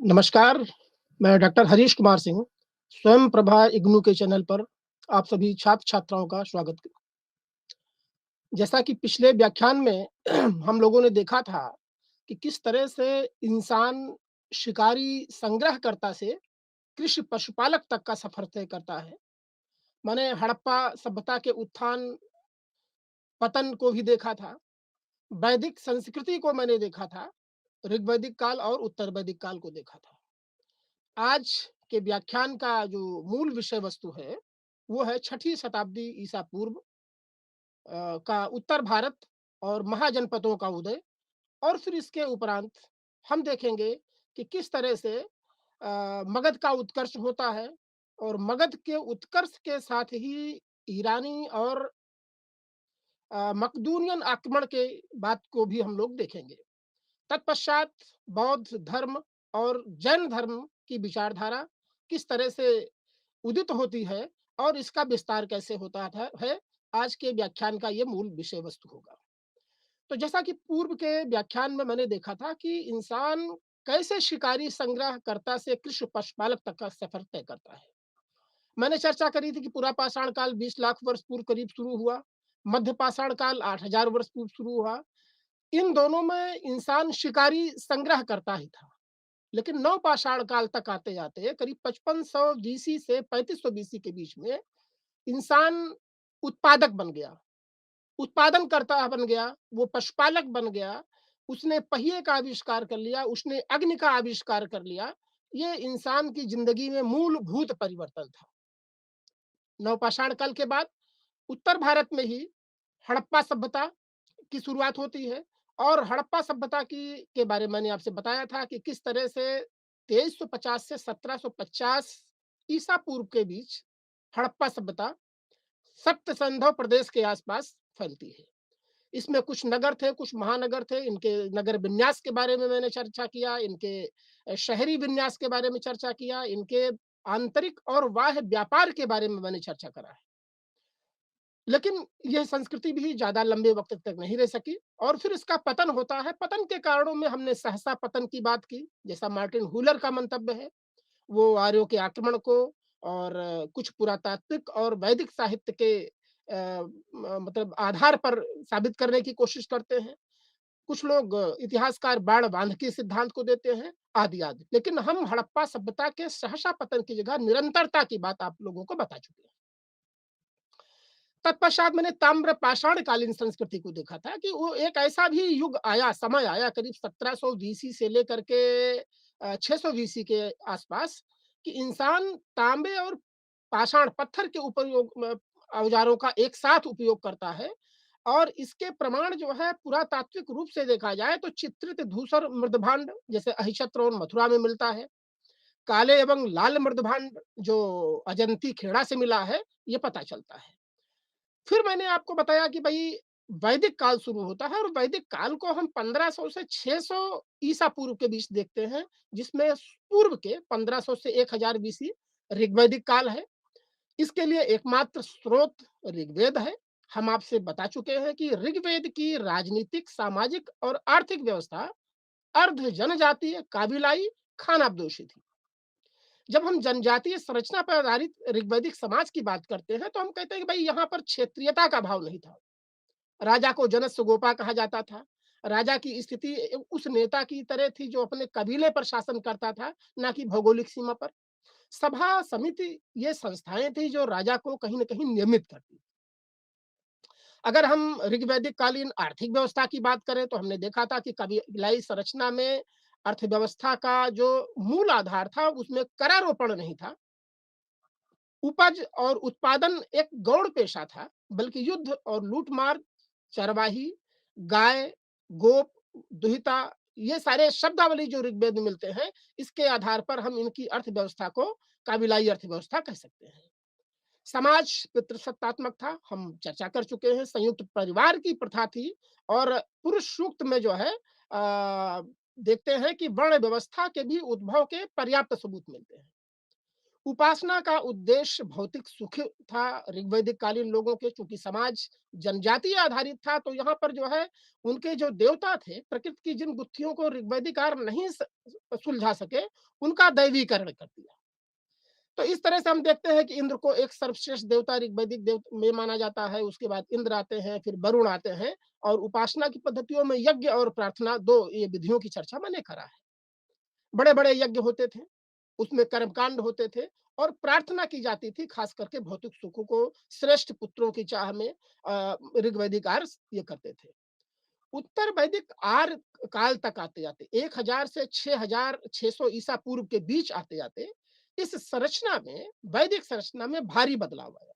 नमस्कार, मैं डॉक्टर हरीश कुमार सिंह, स्वयं प्रभा इग्नू के चैनल पर आप सभी छात्र-छात्राओं का स्वागत क जैसा कि पिछले व्याख्यान में हम लोगों ने देखा था कि किस तरह से इंसान शिकारी संग्रहकर्ता से कृषि पशुपालक तक का सफ़र तय करता है। मैंने हड़प्पा सभ्यता के उत्थान, पतन को भी देखा था, वैदिक संस्कृति को मैंने देखा था, ऋग्वैदिक काल और उत्तर वैदिक काल को देखा था। आज के व्याख्यान का जो मूल विषय वस्तु है, वो है 6ठी शताब्दी ईसा पूर्व का उत्तर भारत और महाजनपदों का उदय और फिर इसके उपरांत हम देखेंगे कि किस तरह से मगध का उत्कर्ष होता है और मगध के उत्कर्ष के साथ ही ईरानी और मकदूनियन आक्रमण के बात को भी हम लोग देखेंगे। तत्पश्चात बौद्ध धर्म और जैन धर्म की विचारधारा किस तरह से उदित होती है और इसका विस्तार कैसे होता है, आज के व्याख्यान का ये मूल विषय वस्तु होगा। तो जैसा कि पूर्व के व्याख्यान में मैंने देखा था कि इंसान कैसे शिकारी संग्रहकर्ता से कृषि पशुपालक तक का सफर तय करता है। मैंने चर्चा करी थी कि पूरा पाषाण काल 20 लाख वर्ष पूर्व करीब शुरू हुआ, मध्य पाषाण काल 8,000 वर्ष पूर्व शुरू हुआ। इन दोनों में इंसान शिकारी संग्रह करता ही था, लेकिन नवपाषाण काल तक आते जाते करीब 5500 बीसी से 3500 बीसी के बीच में इंसान उत्पादक बन गया, उत्पादन करता बन गया, वो पशुपालक बन गया, उसने पहिए का आविष्कार कर लिया, उसने अग्नि का आविष्कार कर लिया। ये इंसान की जिंदगी में मूलभूत परिवर्तन था। नवपाषाण काल के बाद उत्तर भारत में ही हड़प्पा सभ्यता की शुरुआत होती है और हड़प्पा सभ्यता की के बारे में मैंने आपसे बताया था कि किस तरह से 2350 से 1750 ईसा पूर्व के बीच हड़प्पा सभ्यता सप्त सिंधु प्रदेश के आसपास फैलती है। इसमें कुछ नगर थे, कुछ महानगर थे, इनके नगर विन्यास के बारे में मैंने चर्चा किया, इनके शहरी विन्यास के बारे में चर्चा किया, इनके आंतरिक और बाह्य व्यापार के बारे में मैंने चर्चा करा है। लेकिन यह संस्कृति भी ज़्यादा लंबे वक़्त तक नहीं रह सकी और फिर इसका पतन होता है। पतन के कारणों में हमने सहसा पतन की बात की, जैसा मार्टिन हुलर का मंतव्य है। वो आर्यों के आक्रमण को और कुछ पुरातात्विक और वैदिक साहित्य के मतलब आधार पर साबित करने की कोशिश करते हैं। कुछ लोग इतिहासकार बाण बांधकी सिद्धांत को देते हैं, आदि-आदि। लेकिन हम हड़प्पा सभ्यता के सहसा पतन की जगह निरंतरता की बात आप लोगों को बता चुके हैं। तत्पश्चात मैंने ताम्र पाषाणकालीन संस्कृति को देखा था कि वो एक ऐसा भी युग आया, समय आया करीब 1700 बीसी से लेकर के 600 बीसी के आसपास कि इंसान तांबे और पाषाण पत्थर के उपयोग औजारों का एक साथ उपयोग करता है और इसके प्रमाण जो है पुरातात्विक रूप से देखा जाए तो चित्रित धूसर मृदभांड जैसे अहिछत्र और मथुरा में मिलता है। काले एवं लाल मृदभांड जो अजंती खेड़ा से मिला है, ये पता चलता है। फिर मैंने आपको बताया कि भई वैदिक काल शुरू होता है और वैदिक काल को हम 1500 से 600 ईसा पूर्व के बीच देखते हैं, जिसमें पूर्व के 1500 से 1000 बीसी ऋग्वैदिक काल है। इसके लिए एकमात्र स्रोत ऋग्वेद है। हम आपसे बता चुके हैं कि ऋग्वेद की राजनीतिक, सामाजिक और आर्थिक व्यवस्था अर्ध जनजातीय, काबिलाई, खानाबदोशी थी। जब हम जनजातीय संरचना पर आधारित ऋग्वैदिक समाज की बात करते हैं, तो हम कहते हैं कि भई यहाँ पर क्षेत्रीयता का भाव नहीं था। राजा को जनस्व गोपा कहा जाता था। राजा की स्थिति उस नेता की तरह थी जो अपने कबीले पर शासन करता था, ना कि भौगोलिक सीमा पर। सभा, समिति ये संस्थाएँ थी जो राजा को कहीं न कहीं नियमित करती। अगर हम ऋग्वैदिक कालीन आर्थिक व्यवस्था की बात करें, तो हमने देखा था कि कबीलाई संरचना में अर्थव्यवस्था का जो मूल आधार था, उसमें करारोपण नहीं था। उपज और उत्पादन एक गौण पेशा था, बल्कि युद्ध और लूट-मार, चरवाही, गाय, गोप, दुहिता ये सारे शब्दावली जो ऋग्वेद में मिलते हैं, इसके आधार पर हम इनकी अर्थव्यवस्था को काबिलाई अर्थव्यवस्था कह सकते हैं। समाज पितृसत्तात्मक था, हम चर्चा कर चुके हैं, संयुक्त परिवार की प्रथा थी और पुरुष सूक्त में जो है देखते हैं कि वर्ण व्यवस्था के भी उद्भव के पर्याप्त सबूत मिलते हैं। उपासना का उद्देश्य भौतिक सुख था ऋग्वैदिक कालीन लोगों के, चूंकि समाज जनजातीय आधारित था, तो यहाँ पर जो है उनके जो देवता थे, प्रकृति की जिन गुत्थियों को ऋग्वैदिकार नहीं सुलझा सके, उनका दैवीकरण कर दिया। तो इस तरह से हम देखते हैं कि इंद्र को एक सर्वश्रेष्ठ देवता ऋग्वैदिक देव में माना जाता है। उसके बाद इंद्र आते हैं, फिर वरुण आते हैं, और उपासना की पद्धतियों में यज्ञ और प्रार्थना, दो ये विधियों की चर्चा मैंने करा है। बड़े बड़े यज्ञ होते थे, उसमें कर्मकांड होते थे, और प्रार्थना की जाती थी, खास करके भौतिक सुखों को श्रेष्ठ पुत्रों की चाह में ऋग्वैदिक आर्य ये करते थे। उत्तर वैदिक आर्य काल तक आते जाते 1000 से 6600 ईसा पूर्व के बीच आते जाते इस संरचना में, वैदिक संरचना में भारी बदलाव आया।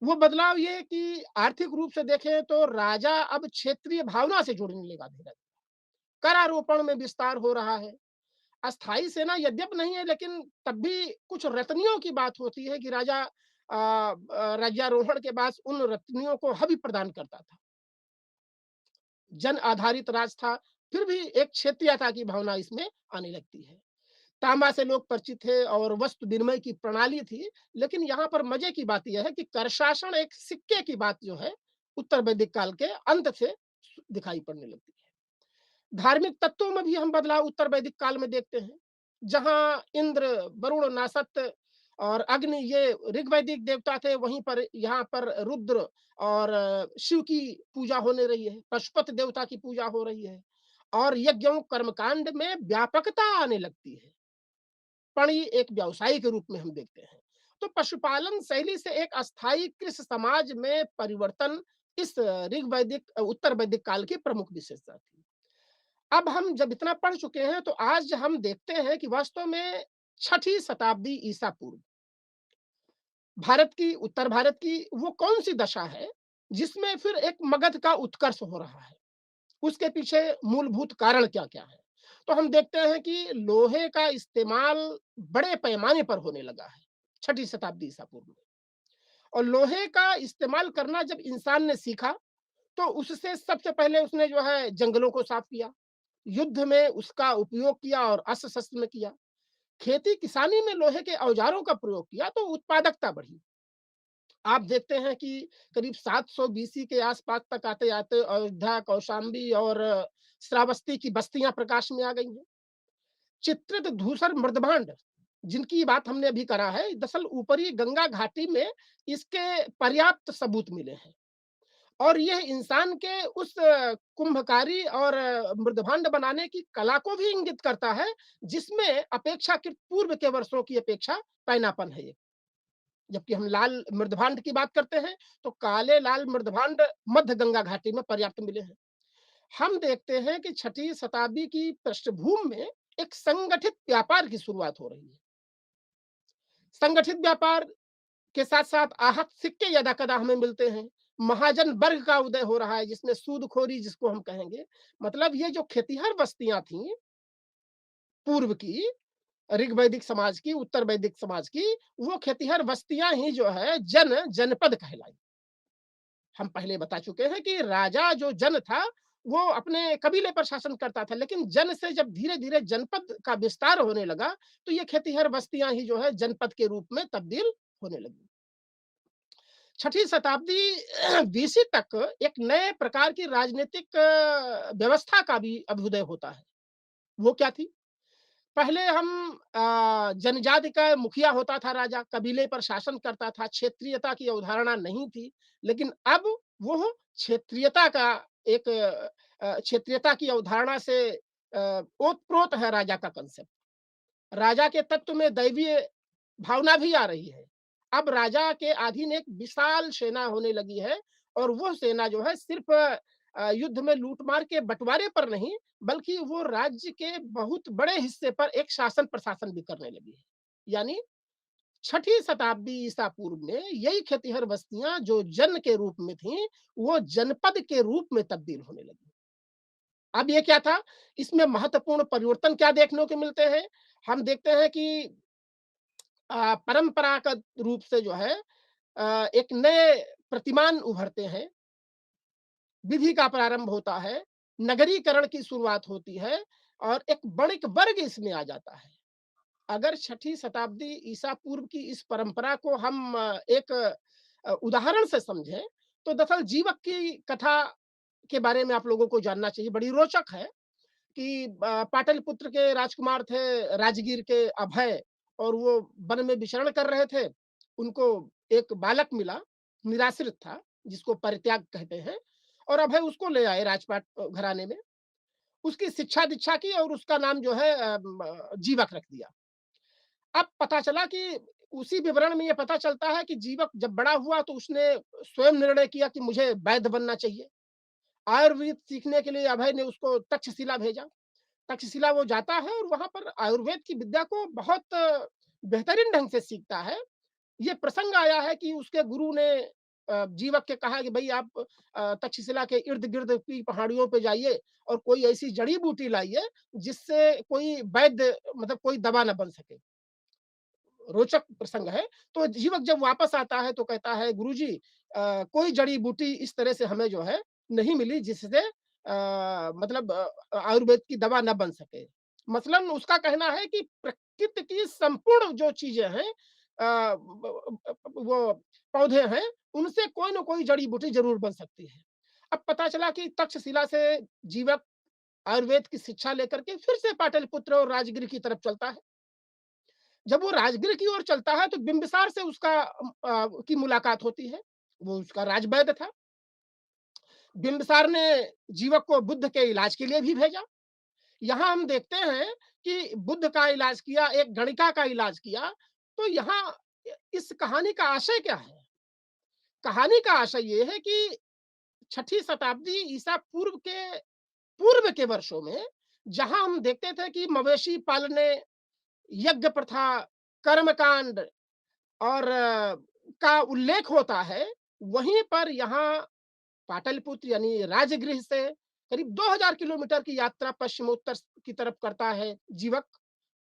वो बदलाव ये कि आर्थिक रूप से देखें तो राजा अब क्षेत्रीय भावना से जुड़ने लगा धीरे धीरे, करारोपण में विस्तार हो रहा है। अस्थाई सेना यद्यप नहीं है, लेकिन तब भी कुछ रत्नियों की बात होती है कि राजा राज्यारोहण के बाद उन रत्नियों को हवि प्रदान करता था। जन आधारित राज था, फिर भी एक क्षेत्रीयता की भावना इसमें आने लगती है। तांबा से लोग परिचित थे और वस्तु विनिमय की प्रणाली थी, लेकिन यहाँ पर मजे की बात यह है कि कर शासन एक सिक्के की बात जो है उत्तर वैदिक काल के अंत से दिखाई पड़ने लगती है। धार्मिक तत्वों में भी हम बदलाव उत्तर वैदिक काल में देखते हैं। जहां इंद्र, वरुण, नासत और अग्नि ये ऋग्वैदिक देवता थे, वहीं पर यहाँ पर रुद्र और शिव की पूजा होने रही है, पशुपति देवता की पूजा हो रही है, और यज्ञों कर्मकांड में व्यापकता आने लगती है। पणि एक व्यवसाय के रूप में हम देखते हैं। तो पशुपालन शैली से एक अस्थायी कृषि समाज में परिवर्तन इस ऋग्वैदिक उत्तर वैदिक काल की प्रमुख विशेषता थी। अब हम जब इतना पढ़ चुके हैं, तो आज हम देखते हैं कि वास्तव में छठी शताब्दी ईसा पूर्व भारत की, उत्तर भारत की वो कौन सी दशा है जिसमें फिर एक मगध का उत्कर्ष हो रहा है, उसके पीछे मूलभूत कारण क्या क्या है। तो हम देखते हैं कि लोहे का इस्तेमाल बड़े पैमाने पर होने लगा है छठी शताब्दी ईसा पूर्व में। और लोहे का इस्तेमाल करना जब इंसान ने सीखा, तो उससे सबसे पहले उसने जो है जंगलों को साफ किया, युद्ध में उसका उपयोग किया और अस्त्र शस्त्र में किया, खेती किसानी में लोहे के औजारों का प्रयोग किया, तो उत्पादकता बढ़ी। आप देखते हैं कि करीब 700 बीसी के आसपास तक आते आते अयोध्या, कौशाम्बी और श्रावस्ती की बस्तियां प्रकाश में आ गई हैं। चित्रित धूसर मृदभांड जिनकी बात हमने अभी करा है, दरअसल ऊपरी गंगा घाटी में इसके पर्याप्त सबूत मिले हैं। और यह इंसान के उस कुंभकारी और मृदभांड बनाने की कला को भी इंगित करता है, जिसमें अपेक्षाकृत पूर्व के वर्षों की अपेक्षा पैनापन है ये। जबकि हम लाल मृदभांड की बात करते हैं, तो काले लाल मृदभांड मध्य गंगा घाटी में पर्याप्त मिले हैं। हम देखते हैं कि छठी शताब्दी की पृष्ठभूमि में एक संगठित व्यापार की शुरुआत हो रही है। संगठित व्यापार के साथ साथ आहत सिक्के यदा कदा हमें मिलते हैं। महाजन वर्ग का उदय हो रहा है, जिसमें सूदखोरी जिसको हम कहेंगे, मतलब ये जो खेतिहर बस्तियां थी पूर्व की, ऋग्वैदिक समाज की, उत्तर वैदिक समाज की, वो खेतिहर बस्तियां ही जो है जनपद कहलाई। हम पहले बता चुके हैं कि राजा जो जन था, वो अपने कबीले पर शासन करता था, लेकिन जन से जब धीरे धीरे जनपद का विस्तार होने लगा, तो ये खेतिहर बस्तियां ही जो है जनपद के रूप में तब्दील होने लगी। छठी शताब्दी बीसी तक एक नए प्रकार की राजनीतिक व्यवस्था का भी अभ्युदय होता है। वो क्या थी? पहले हम जनजाति का मुखिया होता था राजा, कबीले पर शासन करता था, क्षेत्रीयता की अवधारणा नहीं थी। लेकिन अब वो क्षेत्रीयता का एक क्षेत्रीयता की अवधारणा से ओतप्रोत है राजा का कंसेप्ट। राजा के तत्व में दैवीय भावना भी आ रही है। अब राजा के अधीन एक विशाल सेना होने लगी है, और वो सेना जो है सिर्फ युद्ध में लूट-मार के बँटवारे पर नहीं, बल्कि वो राज्य के बहुत बड़े हिस्से पर एक शासन-प्रशासन भी करने लगी है। यानी छठी शताब्दी ईसा पूर्व में यही खेतिहर बस्तियाँ जो जन के रूप में थीं, वो जनपद के रूप में तब्दील होने लगी। अब ये क्या था? इसमें महत्वपूर्ण परिवर्तन क्या देखने को मिलते हैं? हम देखते हैं कि परंपरागत रूप से जो है एक नए प्रतिमान उभरते हैं, विधि का प्रारंभ होता है, नगरीकरण की शुरुआत होती है, और एक बणिक वर्ग इसमें आ जाता है। अगर छठी शताब्दी ईसा पूर्व की इस परंपरा को हम एक उदाहरण से समझें, तो दरअसल जीवक की कथा के बारे में आप लोगों को जानना चाहिए, बड़ी रोचक है कि पाटलिपुत्र के राजकुमार थे, राजगीर के अभय, और वो वन में विचरण कर रहे थे। उनको एक बालक मिला, निराश्रित था, जिसको परित्याग कहते हैं, और अभय उसको ले आए राजपाट घराने में। उसकी शिक्षा-दीक्षा की और उसका नाम जो है जीवक रख दिया। अब पता चला कि उसी विवरण में ये पता चलता है कि जीवक जब बड़ा हुआ तो उसने स्वयं निर्णय किया कि मुझे वैद्य बनना चाहिए। आयुर्वेद सीखने के लिए अभय ने उसको तक्षशिला भेजा। तक्षशिला वो जाता है और वहाँ पर आयुर्वेद की विद्या को बहुत बेहतरीन ढंग से सीखता है। ये प्रसंग आया है कि उसके गुरु ने जीवक के कहा कि भई आप तक्षशिला के इर्द-गिर्द की पहाड़ियों पे जाइए और कोई ऐसी जड़ी-बूटी लाइए जिससे कोई वैद्य मतलब कोई दवा ना बन सके। रोचक प्रसंग है। तो जीवक जब वापस आता है तो कहता है गुरुजी कोई जड़ी-बूटी इस तरह से हमें जो है नहीं मिली जिससे मतलब आयुर्वेद की दवा ना बन सके। मसलन उसका कहना है कि प्रकृति की संपूर्ण जो चीज़ें हैं वो पौधे हैं, उनसे कोई न कोई जड़ी-बूटी ज़रूर बन सकती है। अब पता चला कि तक्षशिला से जीवक आयुर्वेद की शिक्षा लेकर के फिर से पाटलिपुत्र और राजगीर की तरफ चलता है। जब वो राजगीर की ओर चलता है तो बिंबिसार से उसका की मुलाकात होती है। वो उसका राजवैद्य था। बिंबिसार ने जीवक को बुद्ध के इलाज के लिए भी भेजा। यहाँ हम देखते हैं कि बुद्ध का इलाज किया, एक गणिका का इलाज किया, तो यहाँ इस कहानी का आशय क्या है? कहानी का आशय ये है कि छठी शताब्दी ईसा पूर्व के वर्षों में जहाँ हम देखते थे कि मवेशी पालने, यज्ञ प्रथा, कर्मकांड और का उल्लेख होता है, वहीं पर यहाँ पाटलिपुत्र यानी राजगृह से करीब 2000 किलोमीटर की यात्रा पश्चिमोत्तर की तरफ करता है जीवक।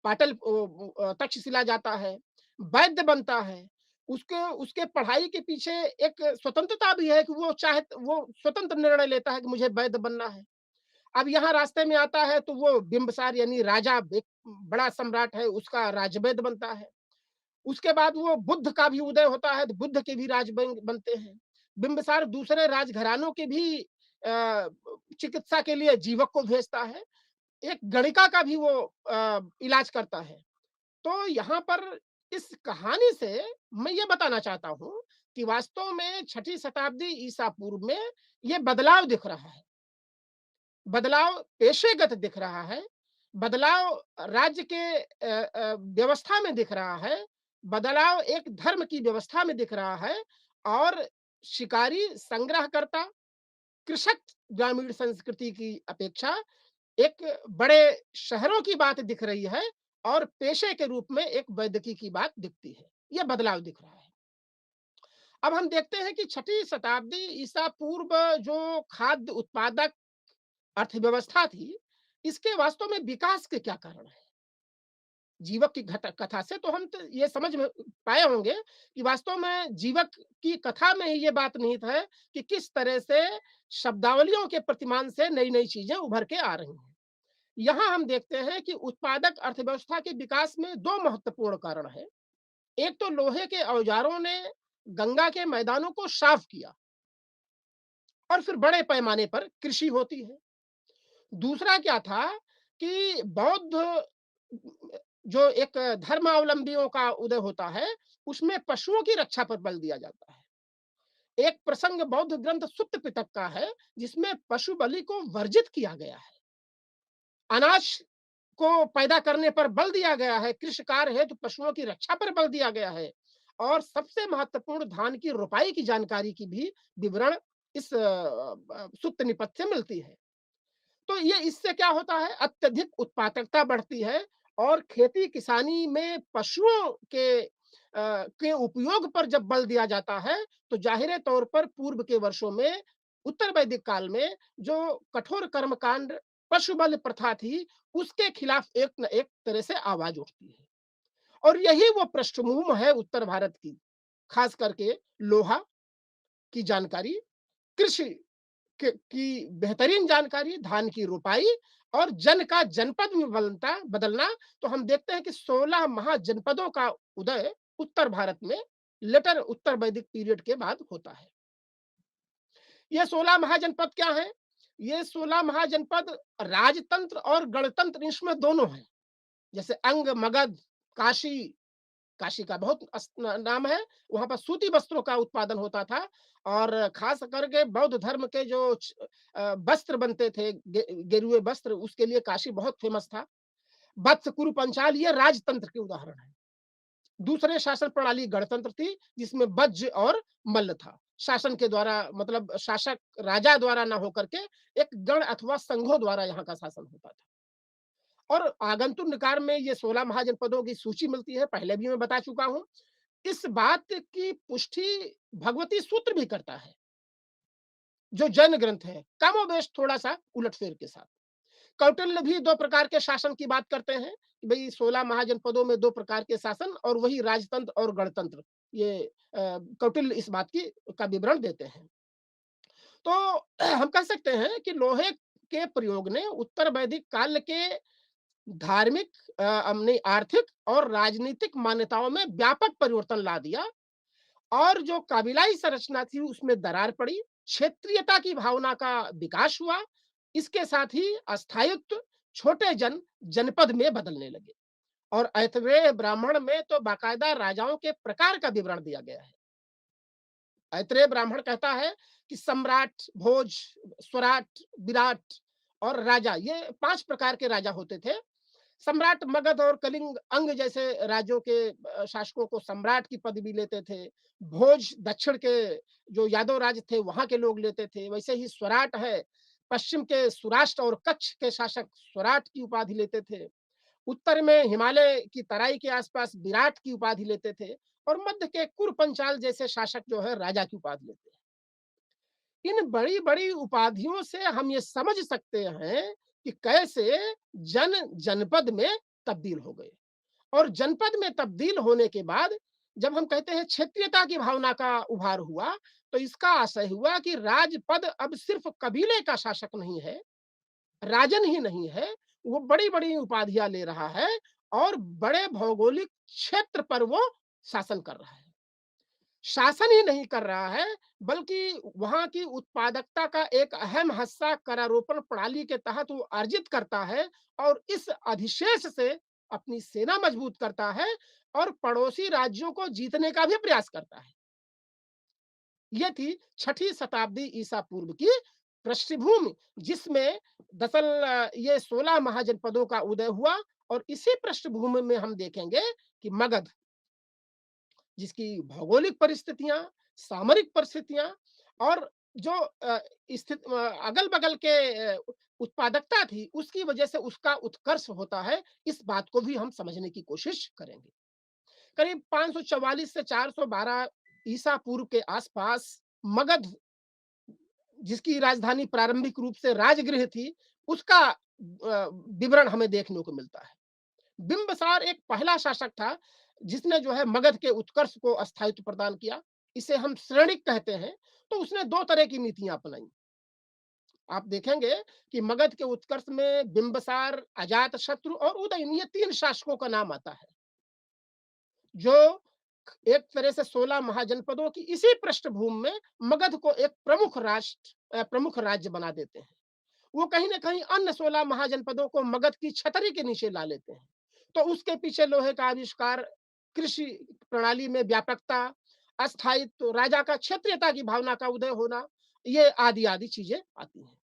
तक्षशिला जाता है, वैद्य बनता है। उसके उसके पढ़ाई के पीछे एक स्वतंत्रता भी है कि वो स्वतंत्र निर्णय लेता है कि मुझे वैद्य बनना है। अब यहाँ रास्ते में आता है तो वो बिंबिसार यानी राजा एक बड़ा सम्राट है, उसका राजवैद्य बनता है। उसके बाद वो बुद्ध का भी उदय होता है, तो बुद्ध के भी बनते हैं। बिंबिसार दूसरे राजघरानों के भी चिकित्सा के लिए जीवक को भेजता है। एक गणिका का भी वो इलाज करता है। तो यहाँ पर इस कहानी से मैं ये बताना चाहता हूँ कि वास्तव में छठी शताब्दी ईसा पूर्व में ये बदलाव दिख रहा है। बदलाव पेशेगत दिख रहा है, बदलाव राज्य के व्यवस्था में दिख रहा है, बदलाव एक धर्म की व्यवस्था में दिख रहा है और शिकारी, संग्रहकर्ता, कृषक ग्रामीण संस्कृति की अपेक्षा एक बड़े शहरों की बात दिख रही है और पेशे के रूप में एक वैदिकी की बात दिखती है। ये बदलाव दिख रहा है। अब हम देखते हैं कि छठी शताब्दी ईसा पूर्व जो खाद्य उत्पादक अर्थव्यवस्था थी, इसके वास्तव में विकास के क्या कारण हैं? जीवक की घट कथा से तो हम तो ये समझ में पाए होंगे कि वास्तव में जीवक की कथा में ही ये बात निहित है कि किस तरह से शब्दावलियों के प्रतिमान से नई-नई चीज़ें उभर के आ रही हैं। यहाँ हम देखते हैं कि उत्पादक अर्थव्यवस्था के विकास में 2 महत्वपूर्ण कारण हैं। एक तो लोहे के औजारों ने गंगा के मैदानों को साफ किया और फिर बड़े पैमाने पर कृषि होती है। दूसरा क्या था कि बौद्ध जो एक धर्मावलंबियों का उदय होता है, उसमें पशुओं की रक्षा पर बल दिया जाता है। एक प्रसंग बौद्ध ग्रंथ सुत्त पिटक का है, जिसमें पशु बलि को वर्जित किया गया है। अनाज को पैदा करने पर बल दिया गया है, कृषि कार्य है तो पशुओं की रक्षा पर बल दिया गया है और सबसे महत्वपूर्ण धान की रोपाई की जानकारी की भी विवरण इस सुत्त निपथ से मिलती है। तो ये इससे क्या होता है अत्यधिक उत्पादकता बढ़ती है और खेती किसानी में पशुओं के उपयोग पर जब बल दिया जाता है तो जाहिर तौर पर पूर्व के वर्षों में उत्तर वैदिक काल में जो कठोर कर्मकांड पशु बल प्रथा थी उसके खिलाफ एक न एक तरह से आवाज उठती है और यही वो पृष्ठभूमि है उत्तर भारत की खास करके लोहा की जानकारी कृषि की बेहतरीन जानकारी, धान की रोपाई और जन का जनपद में बदलना, तो हम देखते हैं कि 16 महाजनपदों का उदय उत्तर भारत में लेटर उत्तर वैदिक पीरियड के बाद होता है। ये 16 महाजनपद क्या हैं? ये 16 महाजनपद राजतंत्र और गणतंत्र इसमें दोनों हैं। जैसे अंग, मगध, काशी, काशी का बहुत नाम है, वहां पर सूती वस्त्रों का उत्पादन होता था और खास करके बौद्ध धर्म के जो वस्त्र बनते थे, गेरुए वस्त्र, उसके लिए काशी बहुत फेमस था। वत्स, कुरु, पंचाल ये राजतंत्र के उदाहरण है। दूसरे शासन प्रणाली गणतंत्र थी, जिसमें वज्र और मल्ल था। शासन के द्वारा, मतलब शासक राजा द्वारा ना होकर के एक गण अथवा संघों द्वारा यहाँ का शासन होता था। और आगंतुक निकार में ये 16 महाजनपदों की सूची मिलती है, पहले भी मैं बता चुका हूँ। इस बात की पुष्टि भगवती सूत्र भी करता है, जो जैन ग्रंथ है, कमोबेश थोड़ा-सा उलट-फेर के साथ। कौटिल्य भी 2 प्रकार के शासन की बात करते हैं, कि भई 16 महाजनपदों में 2 प्रकार के शासन और वही राजतंत्र और गणतंत्र। ये कौटिल्य इस बात की का विवरण देते हैं। तो हम कह सकते हैं कि लोहे के प्रयोग ने उत्तर वैदिक काल के धार्मिक, हमने आर्थिक और राजनीतिक मान्यताओं में व्यापक परिवर्तन ला दिया और जो काबिलाई संरचना थी उसमें दरार पड़ी, क्षेत्रीयता की भावना का विकास हुआ, इसके साथ ही अस्थायित्व छोटे जनपद में बदलने लगे और ऐतरेय ब्राह्मण में तो बाकायदा राजाओं के प्रकार का विवरण दिया गया है। ऐतरेय ब्राह्मण कहता है कि सम्राट, भोज, स्वराट, विराट और राजा, ये 5 प्रकार के राजा होते थे। सम्राट मगध और कलिंग अंग जैसे राज्यों के शासकों को सम्राट की पदवी लेते थे। भोज दक्षिण के जो यादव राज थे वहां के लोग लेते थे। वैसे ही स्वराट है, पश्चिम के सुराष्ट्र और कच्छ के शासक स्वराट की उपाधि लेते थे। उत्तर में हिमालय की तराई के आसपास विराट की उपाधि लेते थे और मध्य के कुर पंचाल जैसे शासक जो है राजा की उपाधि लेते हैं। इन बड़ी-बड़ी उपाधियों से हम ये समझ सकते हैं कि कैसे जनपद में तब्दील हो गए और जनपद में तब्दील होने के बाद जब हम कहते हैं क्षेत्रीयता की भावना का उभार हुआ, तो इसका आशय हुआ कि राजपद अब सिर्फ कबीले का शासक नहीं है, राजन ही नहीं है, वो बड़ी-बड़ी उपाधियां ले रहा है और बड़े भौगोलिक क्षेत्र पर वो शासन कर रहा है। शासन ही नहीं कर रहा है, बल्कि वहाँ की उत्पादकता का एक अहम हिस्सा करारोपण प्रणाली के तहत वो अर्जित करता है और इस अधिशेष से अपनी सेना मजबूत करता है और पड़ोसी राज्यों को जीतने का भी प्रयास करता है। ये थी 6ठी शताब्दी ईसा पूर्व की पृष्ठभूमि, जिसमें दरअसल ये 16 महाजनपदों का उदय हुआ और इसी पृष्ठभूमि में हम देखेंगे कि मगध, जिसकी भौगोलिक परिस्थितियां, सामरिक परिस्थितियां और जो स्थित अगल-बगल के उत्पादकता थी, उसकी वजह से उसका उत्कर्ष होता है। इस बात को भी हम समझने की कोशिश करेंगे। करीब 544 से 412 ईसा पूर्व के आसपास मगध, जिसकी राजधानी प्रारंभिक रूप से राजगृह थी, उसका विवरण हमें देखने को मिलता है। बिंबसार एक पहला शासक था जिसने जो है मगध के उत्कर्ष को अस्थायित्व प्रदान किया। इसे हम श्रेणिक कहते हैं। तो उसने 2 तरह की नीतियां अपनाई। आप देखेंगे कि मगध के उत्कर्ष में बिंबसार, अजातशत्रु और उदयन, ये 3 शासकों का नाम आता है, जो एक तरह से 16 महाजनपदों की इसी पृष्ठभूमि में मगध को एक प्रमुख राज्य बना देते हैं। वो कहीं न कहीं अन्य 16 महाजनपदों को मगध की छतरी के नीचे ला लेते हैं। तो उसके पीछे लोहे का आविष्कार, कृषि प्रणाली में व्यापकता, अस्थायित्व, राजा का क्षेत्रीयता की भावना का उदय होना, ये आदि-आदि चीज़ें आती हैं।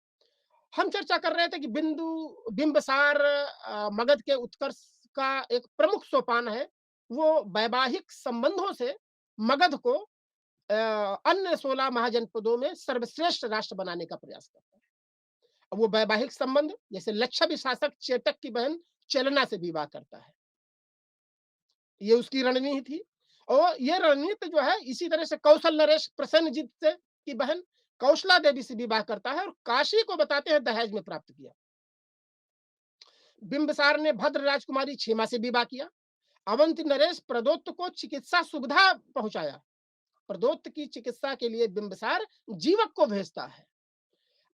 हम चर्चा कर रहे थे कि बिंबसार मगध के उत्कर्ष का एक प्रमुख सोपान है। वो वैवाहिक संबंधों से मगध को अन्य 16 महाजनपदों में सर्वश्रेष्ठ राष्ट्र बनाने का प्रयास करता है। अब वो वैवाहिक संबंध, जैसे लक्षवी शासक चेटक की बहन चेलना से विवाह करता है, ये उसकी रणनीति थी। और ये रणनीति जो है इसी तरह से कौशल नरेश प्रसेनजीत से की बहन कौशला देवी से विवाह करता है और काशी को बताते हैं दहेज में प्राप्त किया। बिंबिसार ने भद्र राजकुमारी क्षेमा से विवाह किया। अवंती नरेश प्रदोत्त को चिकित्सा सुविधा पहुंचाया। प्रदोत्त की चिकित्सा के लिए बिंबिसार जीवक को भेजता है।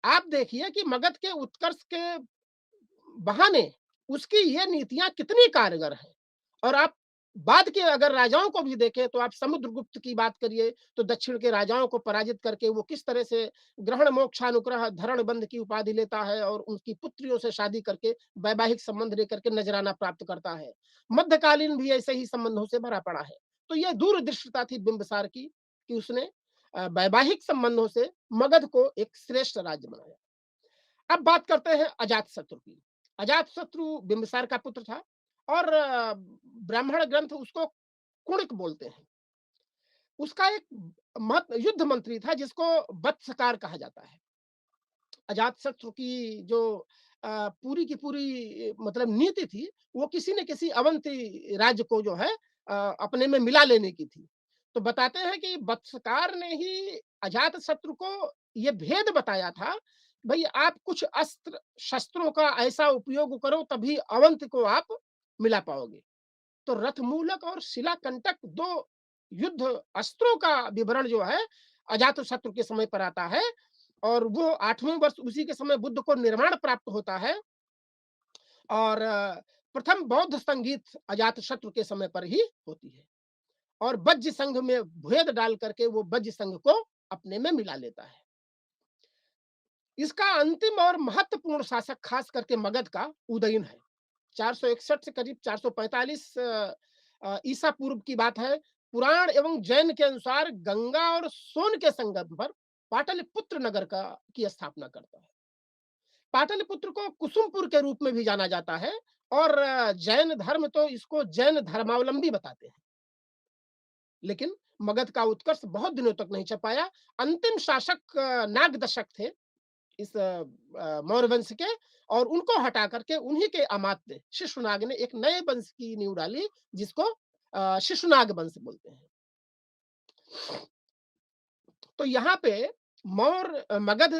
आप देखिए कि मगध के उत्कर्ष के बहाने उसकी ये नीतियाँ कितनी कारगर हैं। और आप बाद के अगर राजाओं को भी देखें तो आप समुद्रगुप्त की बात करिए, तो दक्षिण के राजाओं को पराजित करके वो किस तरह से ग्रहण मोक्षानुग्रह धरणबंध की उपाधि लेता है और उनकी पुत्रियों से शादी करके वैवाहिक संबंध लेकर के नजराना प्राप्त करता है। मध्यकालीन भी ऐसे ही संबंधों से भरा पड़ा है। तो ये दूरदृष्टता थी बिंबिसार की कि उसने वैवाहिक संबंधों से मगध को एक श्रेष्ठ राज्य बनाया। अब बात करते हैं अजातशत्रु की। अजातशत्रु बिंबिसार का पुत्र था और ब्राह्मण ग्रंथ उसको कुणिक बोलते हैं। उसका एक युद्ध मंत्री था जिसको वत्सकार कहा जाता है। अजातशत्रु की जो पूरी की पूरी मतलब नीति थी, वो किसी न किसी अवंती राज्य को जो है अपने में मिला लेने की थी। तो बताते हैं कि वत्सकार ने ही अजातशत्रु को ये भेद बताया था, भई आप कुछ अस्त्र शस्त्रों का ऐसा उपयोग करो तभी अवंत को आप मिला पाओगे। तो रथमूलक और शिलाकंटक 2 युद्ध अस्त्रों का विवरण जो है अजातशत्रु के समय पर आता है और वो 8वें वर्ष उसी के समय बुद्ध को निर्माण प्राप्त होता है और प्रथम बौद्ध संगीत अजातशत्रु के समय पर ही होती है और वज्र संघ में भेद डाल करके वो वज्र संघ को अपने में मिला लेता है। इसका अंतिम और महत्वपूर्ण शासक खास करके मगध का उदयन है। 461 से करीब 445 ईसा पूर्व की बात है। पुराण एवं जैन के अनुसार गंगा और सोन के संगम पर पाटलिपुत्र नगर का की स्थापना करता है। पाटलिपुत्र को कुसुमपुर के रूप में भी जाना जाता है और जैन धर्म तो इसको जैन धर्मावलंबी बताते हैं। लेकिन मगध का उत्कर्ष बहुत दिनों तक नहीं चल पाया। अंतिम शासक नागदशक थे इस मौर्य वंश के और उनको हटा करके उन्हीं के अमात्य शिशुनाग ने एक नए वंश की नींव डाली जिसको शिशुनाग वंश बोलते हैं। तो यहाँ पे मगध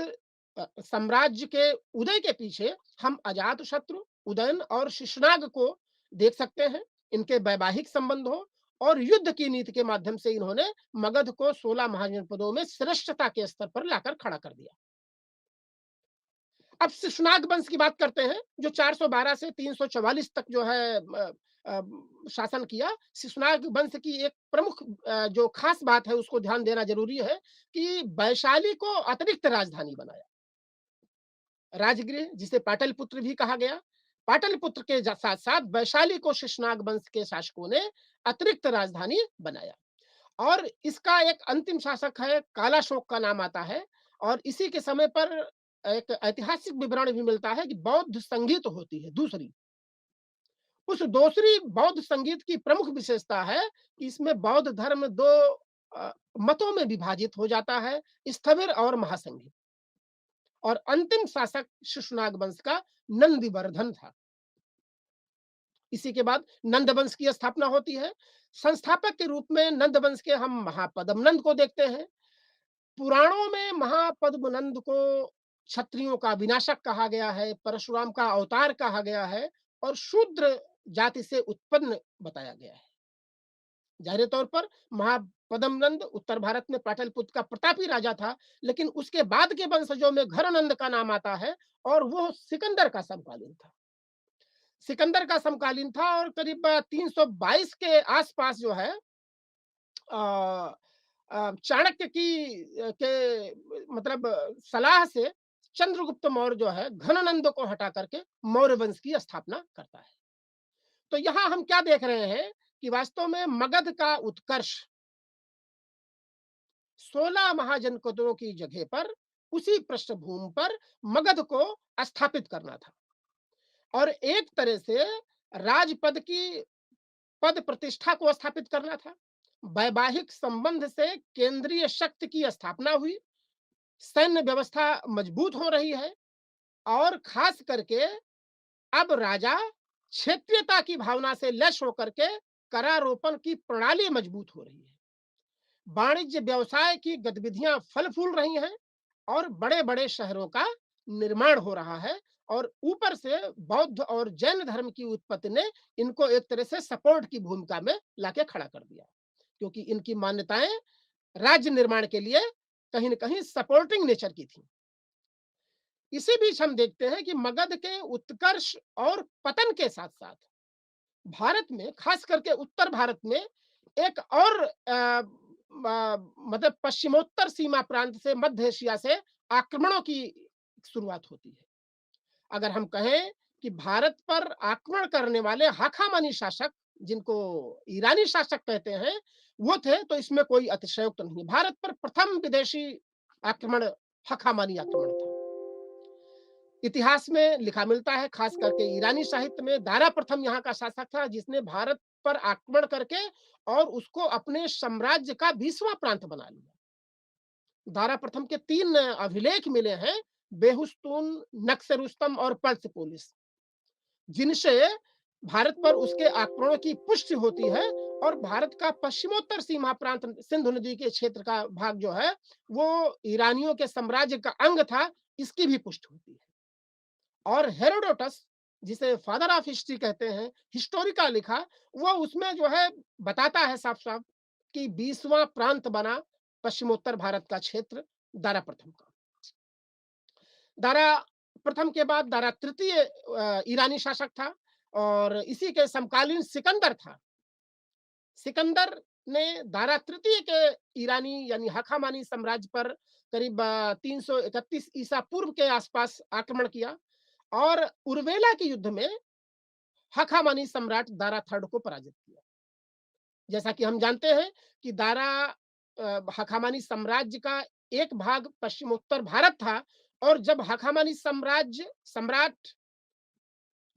साम्राज्य के उदय के पीछे हम अजातशत्रु, उदयन और शिशुनाग को देख सकते हैं। इनके वैवाहिक संबंधों और युद्ध की नीति के माध्यम से इन्होंने मगध को 16 महाजनपदों में श्रेष्ठता के स्तर पर लाकर खड़ा कर दिया। अब शिशुनाग वंश की बात करते हैं जो 412 से 344 तक जो है अ, शासन किया। शिशुनाग वंश की एक प्रमुख जो खास बात है उसको ध्यान देना जरूरी है कि वैशाली को अतिरिक्त राजधानी बनाया। राजगृह जिसे पाटलिपुत्र भी कहा गया, पाटलिपुत्र के साथ साथ वैशाली को शिशुनाग वंश के शासकों ने अतिरिक्त राजधानी बनाया और इसका एक अंतिम शासक है कालाशोक का नाम आता है और इसी के समय पर एक ऐतिहासिक विवरण भी मिलता है कि बौद्ध संगीत होती है दूसरी। उस दूसरी बौद्ध संगीत की प्रमुख विशेषता है कि इसमें बौद्ध धर्म 2 मतों में विभाजित हो जाता है, स्थविर और महासंगीत। और अंतिम शासक शिशुनाग वंश का नंदिवर्धन था। इसी के बाद नंद वंश की स्थापना होती है। संस्थापक के रूप में नंद वंश के हम महापद्मनंद को देखते हैं। पुराणों में महापद्मनंद को क्षत्रियों का विनाशक कहा गया है, परशुराम का अवतार कहा गया है और शूद्र जाति से उत्पन्न बताया गया है। जाहिर तौर पर महापद्मनंद उत्तर भारत में पाटलिपुत्र का प्रतापी राजा था, लेकिन उसके बाद के वंशजों में घरानंद का नाम आता है और वो सिकंदर का समकालीन था। सिकंदर का समकालीन था और करीब 322 के आसपास जो है चाणक्य की के मतलब सलाह से चंद्रगुप्त मौर्य जो है घनानंद को हटा करके मौर्य वंश की स्थापना करता है। तो यहाँ हम क्या देख रहे हैं कि वास्तव में मगध का उत्कर्ष 16 महाजनपदों की जगह पर उसी पृष्ठभूमि पर मगध को स्थापित करना था और एक तरह से राजपद की पद प्रतिष्ठा को स्थापित करना था। वैवाहिक संबंध से केंद्रीय शक्ति की स्थापना हुई, सैन्य व्यवस्था मजबूत हो रही है और खास करके अब राजा क्षेत्रीयता की भावना से लैस होकर के करारोपण की प्रणाली मजबूत हो रही है। वाणिज्य व्यवसाय की गतिविधियां फल फूल रही हैं और बड़े बड़े शहरों का निर्माण हो रहा है और ऊपर से बौद्ध और जैन धर्म की उत्पत्ति ने इनको एक तरह से सपोर्ट की भूमिका में लाके खड़ा कर दिया, क्योंकि इनकी मान्यताएं राज्य निर्माण के लिए कहीं न कहीं सपोर्टिंग नेचर की थी। इसी बीच हम देखते हैं कि मगध के उत्कर्ष और पतन के साथ-साथ भारत में, खास करके उत्तर भारत में एक और मतलब पश्चिमोत्तर सीमा प्रांत से, मध्य एशिया से आक्रमणों की शुरुआत होती है। अगर हम कहें कि भारत पर आक्रमण करने वाले हाखामानी शासक, जिनको ईरानी शासक कहते हैं, वो थे, तो इसमें कोई अतिशयोक्ति नहीं है। भारत पर प्रथम विदेशी आक्रमण हाखामानी आक्रमण था। इतिहास में लिखा मिलता है, खास करके ईरानी साहित्य में, दारा प्रथम यहाँ का शासक था जिसने भारत पर आक्रमण करके और उसको अपने साम्राज्य का 20वां प्रांत बना लिया। दारा प्रथम के 3 अभिलेख मिले हैं, बेहुस्तून, नक्श रुस्तम और पर्सपोलिस, जिनसे भारत पर उसके आक्रमणों की पुष्टि होती है और भारत का पश्चिमोत्तर सीमा प्रांत, सिंधु नदी के क्षेत्र का भाग जो है, वो ईरानियों के साम्राज्य का अंग था, इसकी भी पुष्टि होती है। और हेरोडोटस, जिसे फादर ऑफ हिस्ट्री कहते हैं, हिस्टोरिका लिखा, वो उसमें जो है बताता है साफ-साफ कि 20वां प्रांत बना पश्चिमोत्तर भारत का क्षेत्र दारा प्रथम का। दारा प्रथम के बाद दारा तृतीय ईरानी शासक था और इसी के समकालीन सिकंदर था। सिकंदर ने दारा तृतीय के ईरानी यानी हखामानी साम्राज्य पर करीब 331 ईसा पूर्व के आसपास आक्रमण किया और उर्वेला के युद्ध में हखामानी सम्राट दारा थर्ड को पराजित किया। जैसा कि हम जानते हैं कि दारा हखामानी साम्राज्य का एक भाग पश्चिमोत्तर भारत था और जब हखामानी साम्राज्य सम्राट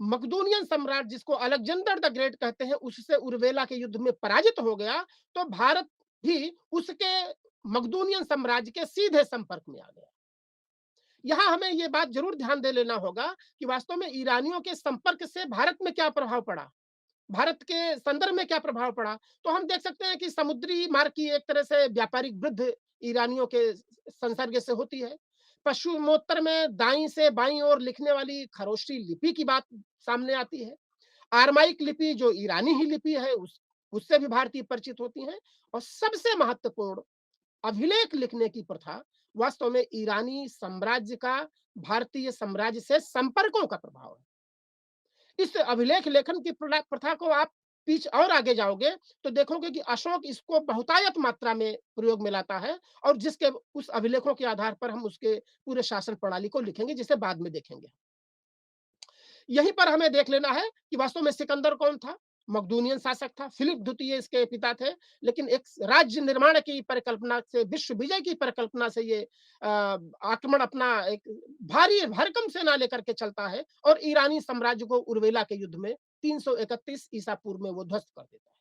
मकदूनियन सम्राट, जिसको अलेक्जेंडर द ग्रेट कहते हैं, उससे उर्वेला के युद्ध में पराजित हो गया, तो भारत भी उसके मकदूनियन साम्राज्य के सीधे संपर्क में आ गया। यहाँ हमें ये बात जरूर ध्यान दे लेना होगा कि वास्तव में ईरानियों के संपर्क से भारत में क्या प्रभाव पड़ा, भारत के संदर्भ में क्या प्रभाव पड़ा। तो हम देख सकते हैं कि समुद्री मार्ग की एक तरह से व्यापारिक वृद्धि ईरानियों के संसर्ग से होती है। पश्चिमोत्तर में दाईं से बाईं ओर लिखने वाली खरोष्टी लिपि की बात सामने आती है। आरमाइक लिपि जो ईरानी ही लिपि है, उससे भी भारतीय परिचित होती हैं। और सबसे महत्वपूर्ण, अभिलेख लिखने की प्रथा वास्तव में ईरानी साम्राज्य का भारतीय साम्राज्य से संपर्कों का प्रभाव है। इस अभिलेख लेखन की प्रथा को आप पीछ और आगे जाओगे तो देखोगे कि अशोक इसको बहुतायत मात्रा में प्रयोग में लाता है और जिसके उस अभिलेखों के आधार पर हम उसके पूरे शासन प्रणाली को लिखेंगे, जिसे बाद में देखेंगे। यहीं पर हमें देख लेना है कि वास्तव में सिकंदर कौन था। मकदूनियन शासक था, फिलिप द्वितीय इसके पिता थे, लेकिन एक राज्य निर्माण की परिकल्पना से, विश्व विजय की परिकल्पना से ये आक्रमण अपना एक भारी भरकम सेना लेकर के चलता है और ईरानी साम्राज्य को उर्वेला के युद्ध में 331 ईसा पूर्व में वो ध्वस्त कर देता है।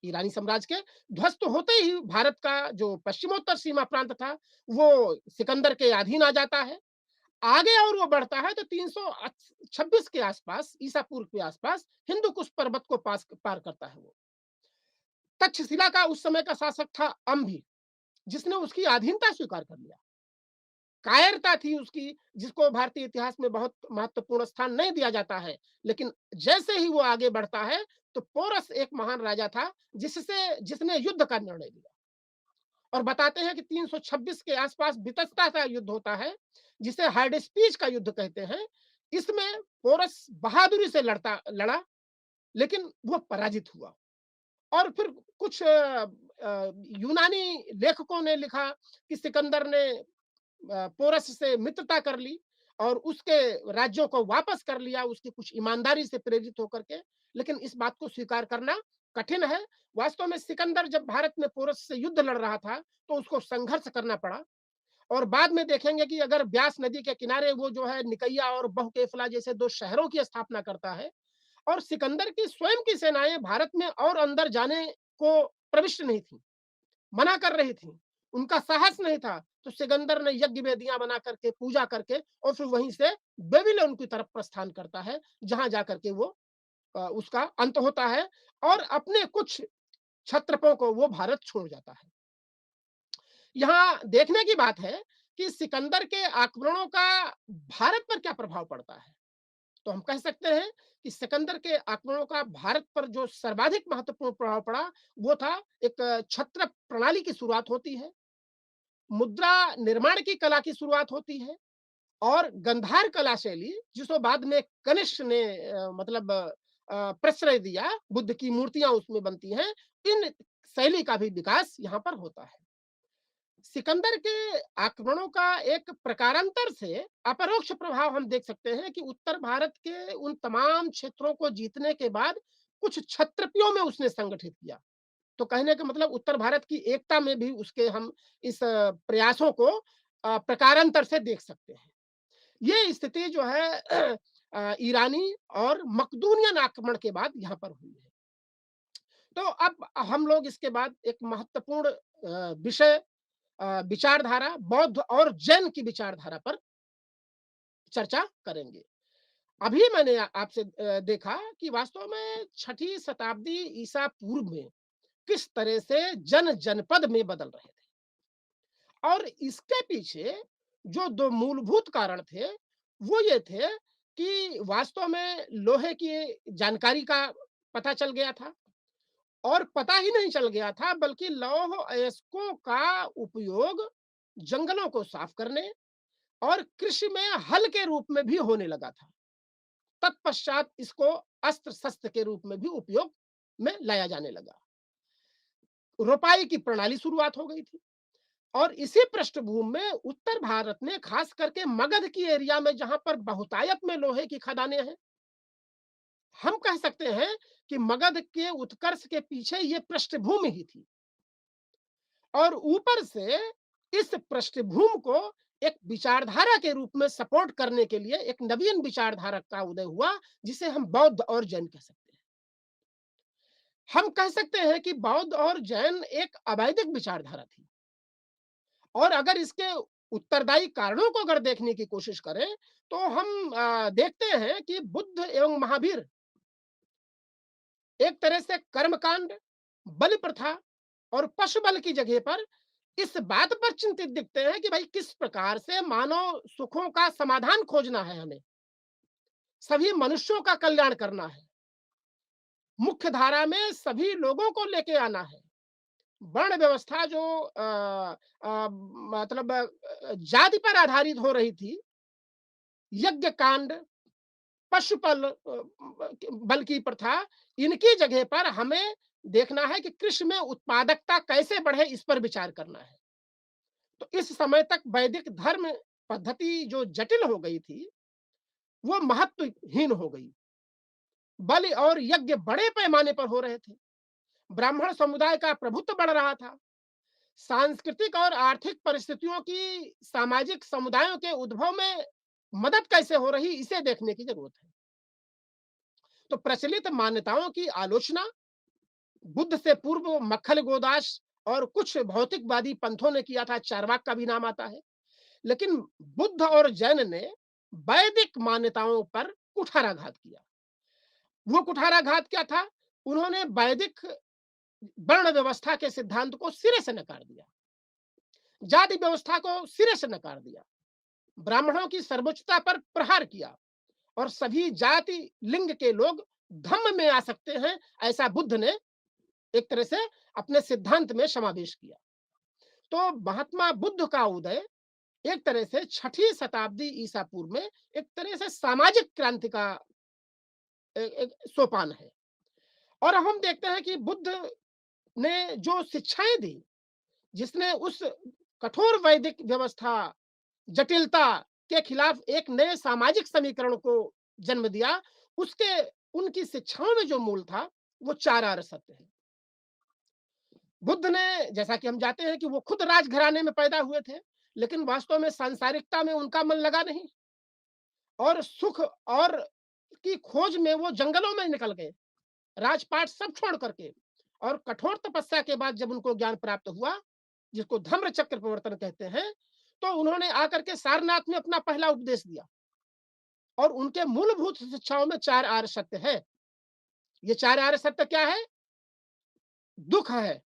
ईरानी साम्राज्य के ध्वस्त होते ही भारत का जो पश्चिमोत्तर सीमा प्रांत था, वो सिकंदर के अधीन आ जाता है। आगे और वो बढ़ता है तो 326 के आसपास, ईसा पूर्व के आसपास, हिंदू कुश पर्वत को पार करता है वो। तक्षशिला का उस समय का शासक था अम्भी, जिसने उसकी अधीनता स्वीकार कर लिया। कायरता थी उसकी, जिसको भारतीय इतिहास में बहुत महत्वपूर्ण स्थान नहीं दिया जाता है, लेकिन जैसे ही वो आगे बढ़ता है तो पोरस एक महान राजा था जिसने युद्ध का निर्णय लिया। और बताते हैं कि 326 के आसपास वितस्ता का युद्ध होता है, जिसे हार्डिस्पीच का युद्ध कहते हैं। इसमें पोरस बहादुरी से लड़ा, लेकिन वो पराजित हुआ। और फिर कुछ यूनानी लेखकों ने लिखा कि सिकंदर ने पोरस से मित्रता कर ली और उसके राज्यों को वापस कर लिया, उसकी कुछ ईमानदारी से प्रेरित होकर के। लेकिन इस बात को स्वीकार करना कठिन है। वास्तव में सिकंदर जब भारत में पोरस से युद्ध लड़ रहा था तो उसको संघर्ष करना पड़ा। और बाद में देखेंगे कि अगर ब्यास नदी के किनारे वो जो है निकैया और बहुकेफला जैसे 2 शहरों की स्थापना करता है और सिकंदर की स्वयं की सेनाएं भारत में और अंदर जाने को प्रविष्ट नहीं थी, मना कर रही थी, उनका साहस नहीं था। तो सिकंदर ने यज्ञ वेदियां बना करके, पूजा करके और फिर वहीं से बेबीलोन की तरफ प्रस्थान करता है, जहां जाकर के वो उसका अंत होता है और अपने कुछ क्षत्रपों को वो भारत छोड़ जाता है। यहाँ देखने की बात है कि सिकंदर के आक्रमणों का भारत पर क्या प्रभाव पड़ता है। तो हम कह सकते हैं कि सिकंदर के आक्रमणों का भारत पर जो सर्वाधिक महत्वपूर्ण प्रभाव पड़ा, वो था एक छत्र प्रणाली की शुरुआत होती है, मुद्रा निर्माण की कला की शुरुआत होती है और गंधार कला शैली जिसको बाद में कनिष्क ने मतलब प्रश्रय दिया, बुद्ध की मूर्तियां उसमें बनती हैं। इन शैली का भी विकास यहाँ पर होता है। सिकंदर के आक्रमणों का एक प्रकारांतर से अपरोक्ष प्रभाव हम देख सकते हैं कि उत्तर भारत के उन तमाम क्षेत्रों को जीतने के बाद कुछ क्षत्रपियों में उसने संगठित किया। तो कहने का मतलब उत्तर भारत की एकता में भी उसके हम इस प्रयासों को प्रकारांतर से देख सकते हैं। ये स्थिति जो है ईरानी और मकदूनियन आक्रमण के बाद यहाँ पर हुई है। तो अब हम लोग इसके बाद एक महत्वपूर्ण विषय विचारधारा बौद्ध और जैन की विचारधारा पर चर्चा करेंगे। अभी मैंने आपसे देखा कि वास्तव में छठी शताब्दी ईसा पूर्व में किस तरह से जन जनपद में बदल रहे थे और इसके पीछे जो दो मूलभूत कारण थे वो ये थे कि वास्तव में लोहे की जानकारी का पता चल गया था और पता ही नहीं चल गया था बल्कि लौह अयस्कों का उपयोग जंगलों को साफ करने और कृषि में हल के रूप में भी होने लगा था। तत्पश्चात इसको अस्त्र शस्त्र के रूप में भी उपयोग में लाया जाने लगा। रोपाई की प्रणाली शुरुआत हो गई थी और इसी पृष्ठभूमि में उत्तर भारत ने खास करके मगध की एरिया में जहां पर बहुतायत में लोहे की खदानें हैं, हम कह सकते हैं कि मगध के उत्कर्ष के पीछे ये पृष्ठभूमि ही थी और ऊपर से इस पृष्ठभूमि को एक विचारधारा के रूप में सपोर्ट करने के लिए एक नवीन विचारधारा का उदय हुआ जिसे हम बौद्ध और जैन कह सकते हैं। हम कह सकते हैं कि बौद्ध और जैन एक अवैधिक विचारधारा थी और अगर इसके उत्तरदायी कारणों को अगर देखने की कोशिश करें तो हम देखते हैं कि बुद्ध एवं महावीर एक तरह से कर्मकांड, बलि प्रथा और पशु बल की जगह पर इस बात पर चिंतित दिखते हैं कि भाई किस प्रकार से मानव सुखों का समाधान खोजना है, हमें सभी मनुष्यों का कल्याण करना है, मुख्य धारा में सभी लोगों को लेके आना है। वर्ण व्यवस्था जो मतलब जाति पर आधारित हो रही थी, यज्ञ कांड, पशुपल बल की प्रथा, इनकी जगह पर हमें देखना है कि कृषि में उत्पादकता कैसे बढ़े, इस पर विचार करना है। तो इस समय तक वैदिक धर्म पद्धति जो जटिल हो गई थी वो महत्वहीन हो गई। बलि और यज्ञ बड़े पैमाने पर हो रहे थे, ब्राह्मण समुदाय का प्रभुत्व बढ़ रहा था, सांस्कृतिक और आर्थिक परिस्थितियों की सामाजिक समुदायों के उद्भव में मदद कैसे हो रही, इसे देखने की जरूरत है। तो प्रचलित मान्यताओं की आलोचना बुद्ध से पूर्व मक्खल गोदास और कुछ भौतिकवादी पंथों ने किया था, चारवाक का भी नाम आता है। लेकिन बुद्ध और जैन ने वैदिक मान्यताओं पर कुठाराघात किया। वो कुठाराघात क्या था? उन्होंने वैदिक वर्ण व्यवस्था के सिद्धांत को सिरे से नकार दिया, जाति व्यवस्था को सिरे से नकार दिया, ब्राह्मणों की सर्वोच्चता पर प्रहार किया और सभी जाति लिंग के लोग धम्म में आ सकते हैं, ऐसा बुद्ध ने एक तरह से अपने सिद्धांत में समावेश किया। तो महात्मा बुद्ध का उदय एक तरह से छठी शताब्दी ईसा पूर्व में एक तरह से सामाजिक क्रांति का एक सोपान है। और हम देखते हैं कि बुद्ध ने जो शिक्षाएं दी, जिसने उस कठोर वैदिक व्यवस्था जटिलता के खिलाफ एक नए सामाजिक समीकरण को जन्म दिया, उसके उनकी शिक्षाओं में जो मूल था वो चार आर्य सत्य है। बुद्ध ने, जैसा कि हम जानते हैं कि वो खुद राजघराने में पैदा हुए थे, लेकिन वास्तव में सांसारिकता में उनका मन लगा नहीं और सुख और की खोज में वो जंगलों में निकल गए, राजपाट सब छोड़ करके। और कठोर तपस्या के बाद जब उनको ज्ञान प्राप्त हुआ, जिसको धम्र चक्र प्रवर्तन कहते हैं, तो उन्होंने आकर के सारनाथ में अपना पहला उपदेश दिया और उनके मूलभूत शिक्षाओं में चार आर्य सत्य है। ये चार आर्य सत्य क्या है? दुख है,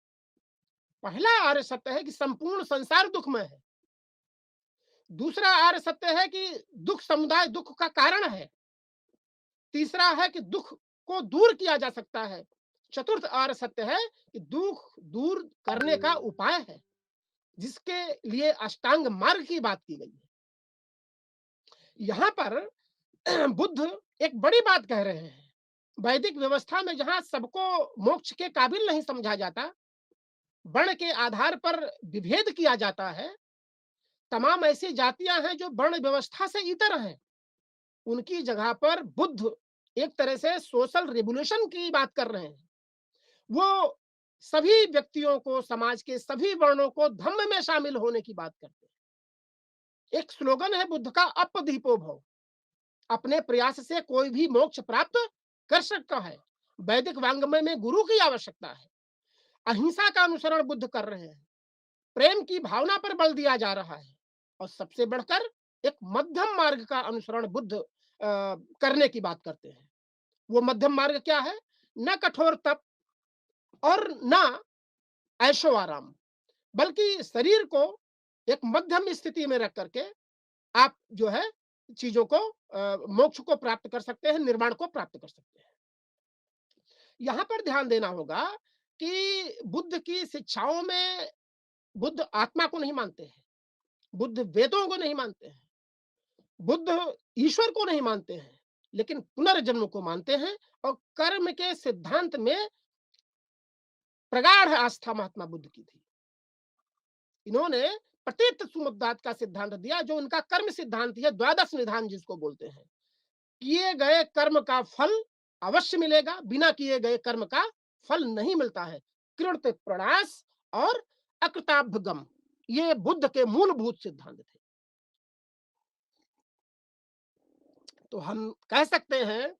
पहला आर्य सत्य है कि संपूर्ण संसार दुखमय है। दूसरा आर्य सत्य है कि दुख समुदाय दुख का कारण है। तीसरा है कि दुख को दूर किया जा सकता है। चतुर्थ आर्य सत्य है कि दुख दूर करने का उपाय है, जिसके लिए अष्टांग मार्ग की बात की गई है। यहाँ पर बुद्ध एक बड़ी बात कह रहे हैं। वैदिक व्यवस्था में जहाँ सबको मोक्ष के काबिल नहीं समझा जाता, वर्ण के आधार पर विभेद किया जाता है, तमाम ऐसी जातियां हैं जो वर्ण व्यवस्था से इतर हैं, उनकी जगह पर बुद्ध एक तरह से सोशल रिवॉल्यूशन की बात कर रहे हैं। वो सभी व्यक्तियों को, समाज के सभी वर्णों को धम्म में शामिल होने की बात करते हैं। एक स्लोगन है बुद्ध का, अप दीपो भव। अपने प्रयास से कोई भी मोक्ष प्राप्त कर सकता है। वैदिक वांग्मय में गुरु की आवश्यकता है। अहिंसा का अनुसरण बुद्ध कर रहे हैं। प्रेम की भावना पर बल दिया जा रहा है। और सबसे बढ़कर एक मध्यम मार्ग का अनुसरण बुद्ध करने की बात करते हैं। वो मध्यम मार्ग क्या है? न कठोर तप और न ऐशो आराम, बल्कि शरीर को एक मध्यम स्थिति में रख करके आप जो है चीजों को, मोक्ष को प्राप्त कर सकते हैं, निर्वाण को प्राप्त कर सकते हैं। यहाँ पर ध्यान देना होगा कि बुद्ध की शिक्षाओं में बुद्ध आत्मा को नहीं मानते हैं, बुद्ध वेदों को नहीं मानते हैं, बुद्ध ईश्वर को नहीं मानते हैं, लेकिन पुनर्जन्म को मानते हैं। और कर्म के सिद्धांत में प्रगाढ़ आस्था महात्मा बुद्ध की थी। इन्होंने प्रतीत समुद्दात का सिद्धांत दिया, जो उनका कर्म सिद्धांत है, द्वादश निधान जिसको बोलते हैं। किए गए कर्म का फल अवश्य मिलेगा, बिना किए गए कर्म का फल नहीं मिलता है। कृत प्रणास और अकृताभ्यगम, ये बुद्ध के मूलभूत सिद्धांत थे। तो हम कह सकते हैं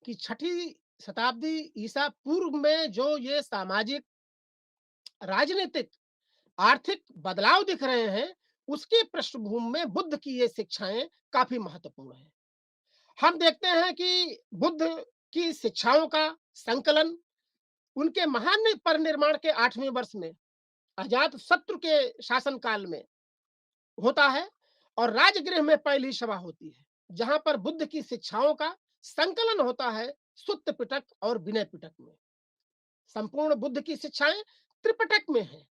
कि छठी शताब्दी ईसा पूर्व में जो ये सामाजिक, राजनीतिक, आर्थिक बदलाव दिख रहे हैं, उसकी पृष्ठभूमि में बुद्ध की ये शिक्षाएं काफी महत्वपूर्ण है। हम देखते हैं कि बुद्ध की शिक्षाओं का संकलन उनके महान परिनिर्माण के 8वें वर्ष में अजात शत्रु के शासनकाल में होता है, और राजगृह में पहली सभा होती है, जहां पर बुद्ध की शिक्षाओं का संकलन होता है सुत्त पिटक और विनय पिटक में। संपूर्ण बुद्ध की शिक्षाएं त्रिपिटक में है।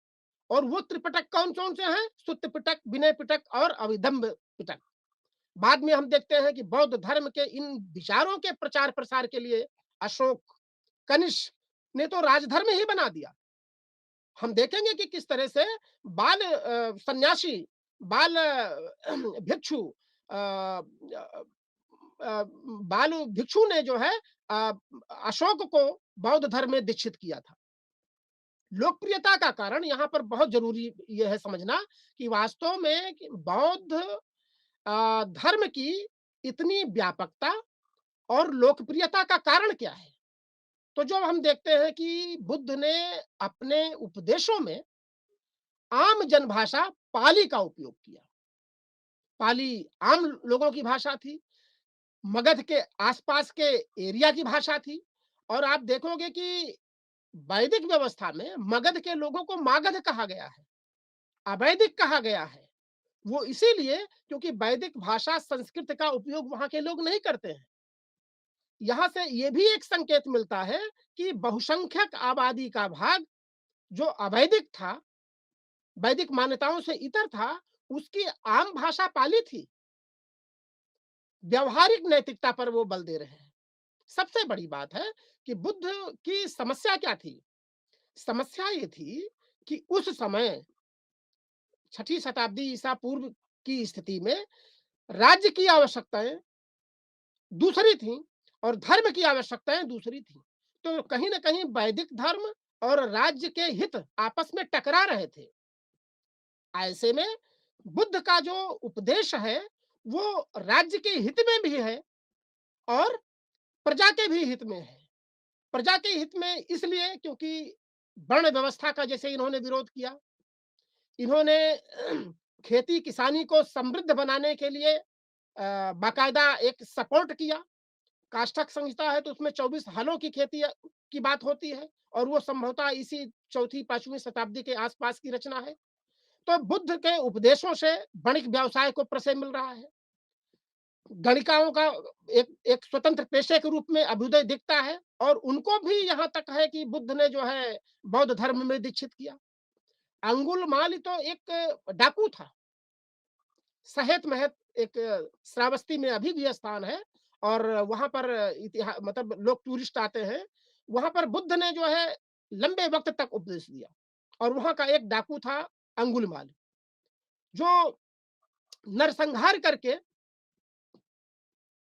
और वो त्रिपिटक कौन कौन से हैं? सुत्त पिटक, विनय पिटक और अभिधम्म पिटक। बाद में हम देखते हैं कि बौद्ध धर्म के इन विचारों के प्रचार प्रसार के लिए अशोक, कनिष्क ने तो राजधर्म ही बना दिया। हम देखेंगे कि किस तरह से बाल सन्यासी, बाल भिक्षु, अ, बाल भिक्षु ने जो है अ, अशोक को बौद्ध धर्म में दीक्षित किया था। लोकप्रियता का कारण यहाँ पर बहुत जरूरी यह है समझना कि वास्तव में कि बौद्ध धर्म की इतनी व्यापकता और लोकप्रियता का कारण क्या है? तो जो हम देखते हैं कि बुद्ध ने अपने उपदेशों में आम जनभाषा पाली का उपयोग किया। पाली आम लोगों की भाषा थी, मगध के आसपास के एरिया की भाषा थी। और आप देखोगे कि वैदिक व्यवस्था में मगध के लोगों को मागध कहा गया है, अवैदिक कहा गया है। वो इसीलिए क्योंकि वैदिक भाषा संस्कृत का उपयोग वहां के लोग नहीं करते हैं। यहां से ये भी एक संकेत मिलता है कि बहुसंख्यक आबादी का भाग जो अवैदिक था, वैदिक मान्यताओं से इतर था, उसकी आम भाषा पाली थी। व्यवहारिक नैतिकता पर वो बल दे रहे हैं। सबसे बड़ी बात है कि बुद्ध की समस्या क्या थी? समस्या ये थी कि उस समय छठी शताब्दी ईसा पूर्व की स्थिति में राज्य की आवश्यकताएं दूसरी थी और धर्म की आवश्यकताएं दूसरी थी। तो कहीं ना कहीं वैदिक धर्म और राज्य के हित आपस में टकरा रहे थे। ऐसे में बुद्ध का जो उपदेश है वो राज्य के हित में भी है और प्रजा के भी हित में है। प्रजा के हित में इसलिए क्योंकि वर्ण व्यवस्था का जैसे इन्होंने विरोध किया, इन्होंने खेती किसानी को समृद्ध बनाने के लिए बाकायदा एक सपोर्ट किया। काष्ठक संहिता है तो उसमें 24 हलों की खेती की बात होती है, और वो संभवतः इसी चौथी पांचवी शताब्दी के आसपास की रचना है। तो बुद्ध के उपदेशों से वणिक व्यवसाय को प्रशय मिल रहा है। गणिकाओं का एक एक स्वतंत्र पेशे के रूप में अभ्युदय दिखता है, और उनको भी यहाँ तक है कि बुद्ध ने जो है बौद्ध धर्म में दीक्षित किया। अंगुल माली तो एक डाकू था, सहेत महत एक श्रावस्ती में अभी भी स्थान है और वहाँ पर मतलब लोग टूरिस्ट आते हैं। वहाँ पर बुद्ध ने जो है लंबे वक़्त तक उपदेश दिया और वहाँ का एक डाकू था अंगुलीमाल, जो नरसंहार करके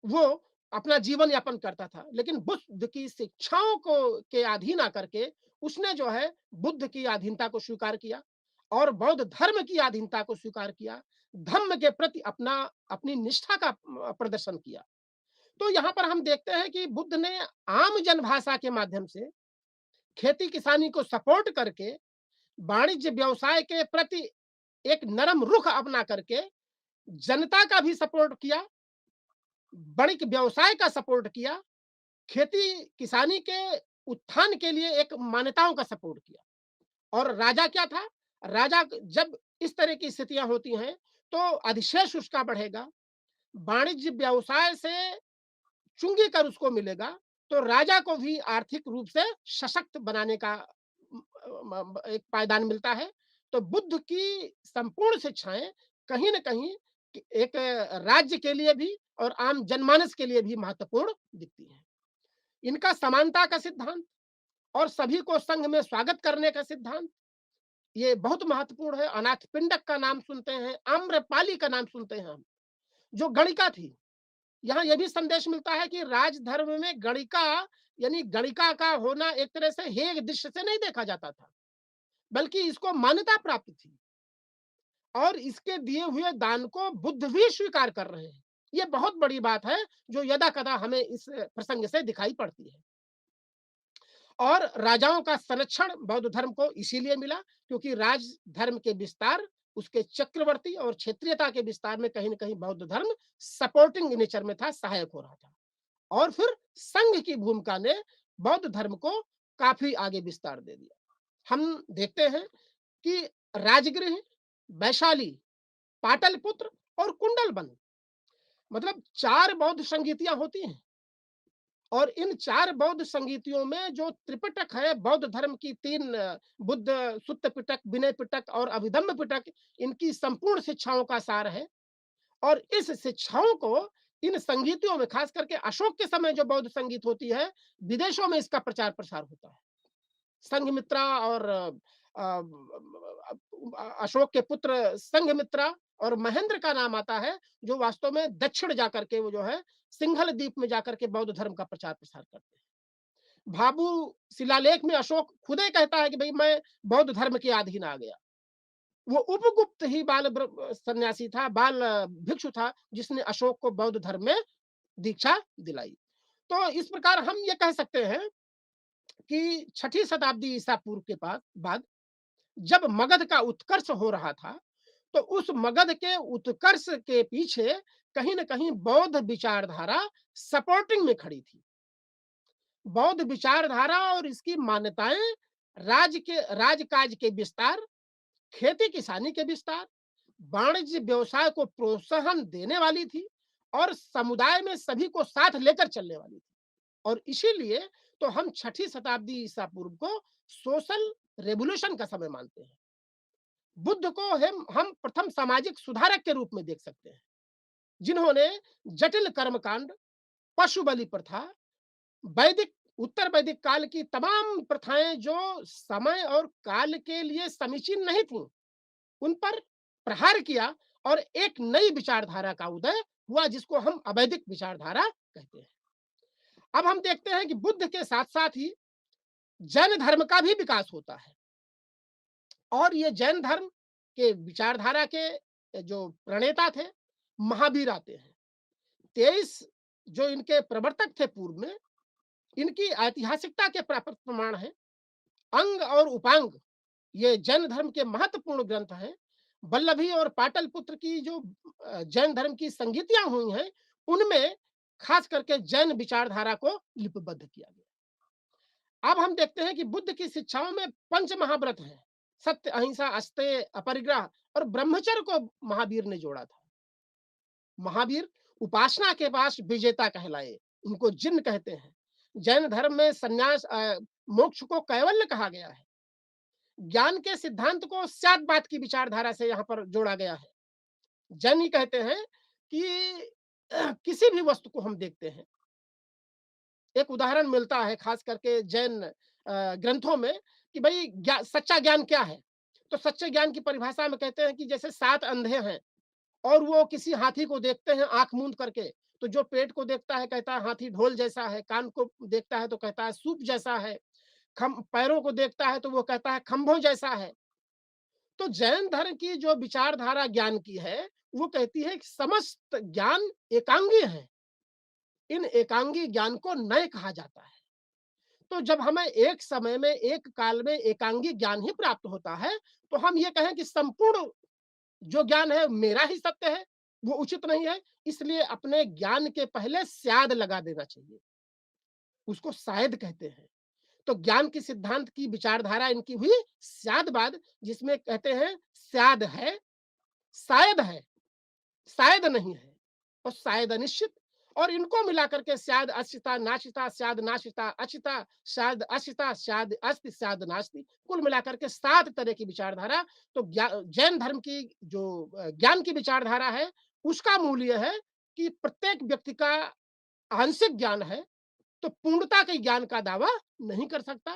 वो अपना जीवन यापन करता था। लेकिन बुद्ध की शिक्षाओं को के अधीन आकर के उसने जो है बुद्ध की अधीनता को स्वीकार किया और बौद्ध धर्म की अधीनता को स्वीकार किया। धम्म के प्रति अपनी निष्ठा का प्रदर्शन किया। तो यहाँ पर हम देखते हैं कि बुद्ध ने आम जनभाषा के माध्यम से खेती किसानी को सपोर्ट करके वाणिज्य व्यवसाय के प्रति एक नरम रुख अपना करके जनता का भी सपोर्ट किया, वणिक व्यवसाय का सपोर्ट किया, खेती किसानी के उत्थान के लिए एक मान्यताओं का सपोर्ट किया। और राजा क्या था? राजा जब इस तरह की स्थितियां होती हैं तो अधिशेष उसका बढ़ेगा, वाणिज्य व्यवसाय से चुंगी कर उसको मिलेगा, तो राजा को भी आर्थिक रूप से सशक्त बनाने का एक पायदान मिलता है। तो बुद्ध की संपूर्ण शिक्षाएं कहीं न कहीं एक राज्य के लिए भी और आम जनमानस के लिए भी महत्वपूर्ण दिखती हैं। इनका समानता का सिद्धांत और सभी को संघ में स्वागत करने का सिद्धांत, ये बहुत महत्वपूर्ण है। अनाथपिंडक का नाम सुनते हैं, आम्रपाली का नाम सुनते हैं हम, जो गणिका थी। यहाँ ये भी संदेश मिलता है कि राजधर्म में गणिका यानी गणिका का होना एक तरह से हेय दृश्य से नहीं देखा जाता था, बल्कि इसको मान्यता प्राप्त थी और इसके दिए हुए दान को बुद्ध भी स्वीकार कर रहे हैं। ये बहुत बड़ी बात है जो यदा-कदा हमें इस प्रसंग से दिखाई पड़ती है। और राजाओं का संरक्षण बौद्ध धर्म को इसीलिए मिला क्योंकि राज धर्म के विस्तार, उसके चक्रवर्ती और क्षेत्रीयता के विस्तार में कहीं न कहीं बौद्ध धर्म सपोर्टिंग नेचर में था, सहायक हो रहा था। और फिर संघ की भूमिका ने बौद्ध धर्म को काफ़ी आगे विस्तार दे दिया। हम देखते हैं कि राजगृह, वैशाली, पाटलिपुत्र और कुंडलबन मतलब 4 बौद्ध संगीतियाँ होती हैं। और इन 4 बौद्ध संगीतियों में जो त्रिपिटक है, बौद्ध धर्म की 3 बुद्ध सुत्त पिटक, विनय पिटक और अभिधम्म पिटक, इनकी संपूर्ण शिक्षाओं का सार है। और इस शिक्षाओं को इन संगीतियों में खास करके अशोक के समय जो बौद्ध संगीत होती है, विदेशों में इसका प्रचार प्रसार होता है। संघमित्रा और अशोक के पुत्र संघमित्रा और महेंद्र का नाम आता है, जो वास्तव में दक्षिण जाकर के वो जो है सिंघल द्वीप में जाकर के बौद्ध धर्म का प्रचार प्रसार करते हैं। भाभू शिलालेख में अशोक खुद ही कहता है कि भाई मैं बौद्ध धर्म के अधीन आ गया। वो उपगुप्त ही सन्यासी था, बाल भिक्षु था, जिसने अशोक को बौद्ध धर्म में दीक्षा दिलाई। तो इस प्रकार हम ये कह सकते हैं कि छठी शताब्दी ईसा पूर्व के बाद जब मगध का उत्कर्ष हो रहा था, तो उस मगध के उत्कर्ष के पीछे कहीं न कहीं बौद्ध विचारधारा सपोर्टिंग में खड़ी थी। बौद्ध विचारधारा और इसकी मान्यताएं राजकाज के विस्तार, खेती किसानी के विस्तार, वाणिज्य व्यवसाय को प्रोत्साहन देने वाली थी और समुदाय में सभी को साथ लेकर चलने वाली थी। और इसीलिए तो हम छठी शताब्दी ईसा पूर्व को सोशल रेवोल्यूशन का समय मानते हैं। बुद्ध को हम प्रथम सामाजिक सुधारक के रूप में देख सकते हैं, जिन्होंने जटिल कर्मकांड, पशु बलि प्रथा, वैदिक उत्तर वैदिक काल की तमाम प्रथाएं जो समय और काल के लिए समीचीन नहीं थी, उन पर प्रहार किया और एक नई विचारधारा का उदय हुआ, जिसको हम अवैदिक विचारधारा कहते हैं। अब हम देखते हैं कि बुद्ध के साथ साथ ही जैन धर्म का भी विकास होता है और ये जैन धर्म के विचारधारा के जो प्रणेता थे, महावीर आते हैं। 23 जो इनके प्रवर्तक थे पूर्व में, इनकी ऐतिहासिकता के प्राप्त प्रमाण हैं। अंग और उपांग ये जैन धर्म के महत्वपूर्ण ग्रंथ हैं। वल्लभी और पाटलिपुत्र की जो जैन धर्म की संगीतियां हुई हैं, उनमें खास करके जैन विचारधारा को लिपिबद्ध किया गया। अब हम देखते हैं कि बुद्ध की शिक्षाओं में पंच महाव्रत हैं, सत्य, अहिंसा, अस्तेय, अपरिग्रह और ब्रह्मचर्य को महावीर ने जोड़ा था। महावीर उपासना के पास विजेता कहलाए, उनको जिन कहते हैं। जैन धर्म में संन्यास मोक्ष को कैवल्य कहा गया है। ज्ञान के सिद्धांत को स्याद्वाद की विचारधारा से यहाँ पर जोड़ा गया है। जैन ही कहते हैं कि किसी भी वस्तु को हम देखते हैं, एक उदाहरण मिलता है खास करके जैन ग्रंथों में कि भई सच्चा ज्ञान क्या है? तो सच्चे ज्ञान की परिभाषा में कहते हैं कि जैसे 7 अंधे हैं और वो किसी हाथी को देखते हैं आँख मूंद करके, तो जो पेट को देखता है कहता है हाथी ढोल जैसा है, कान को देखता है तो कहता है सूप जैसा है, खम पैरों को देखता है तो वो कहता है खंभों जैसा है। तो जैन धर्म की जो विचारधारा ज्ञान की है, वो कहती है कि समस्त ज्ञान एकांगी है। इन एकांगी ज्ञान को नय कहा जाता है। तो जब हमें एक समय में, एक काल में एकांगी ज्ञान ही प्राप्त होता है, तो हम ये कहें कि संपूर्ण जो ज्ञान है मेरा ही सत्य है, वो उचित नहीं है। इसलिए अपने ज्ञान के पहले स्याद लगा देना चाहिए। उसको शायद कहते हैं। तो ज्ञान की सिद्धांत की विचारधारा इनकी हुई स्यादवाद, जिसमें कहते हैं स्याद है, शायद है, शायद नहीं है और शायद अनिश्चित। और इनको मिलाकर के स्याद अशिता नाशिता स्याद नाशिता अचिता शायद अशिता शायद अस्ति शायद नास्ति, कुल मिलाकर के 7 तरह की विचारधारा। तो जैन धर्म की जो ज्ञान की विचारधारा है, उसका मूल्य है कि प्रत्येक व्यक्ति का आंशिक ज्ञान है, तो पूर्णता के ज्ञान का दावा नहीं कर सकता।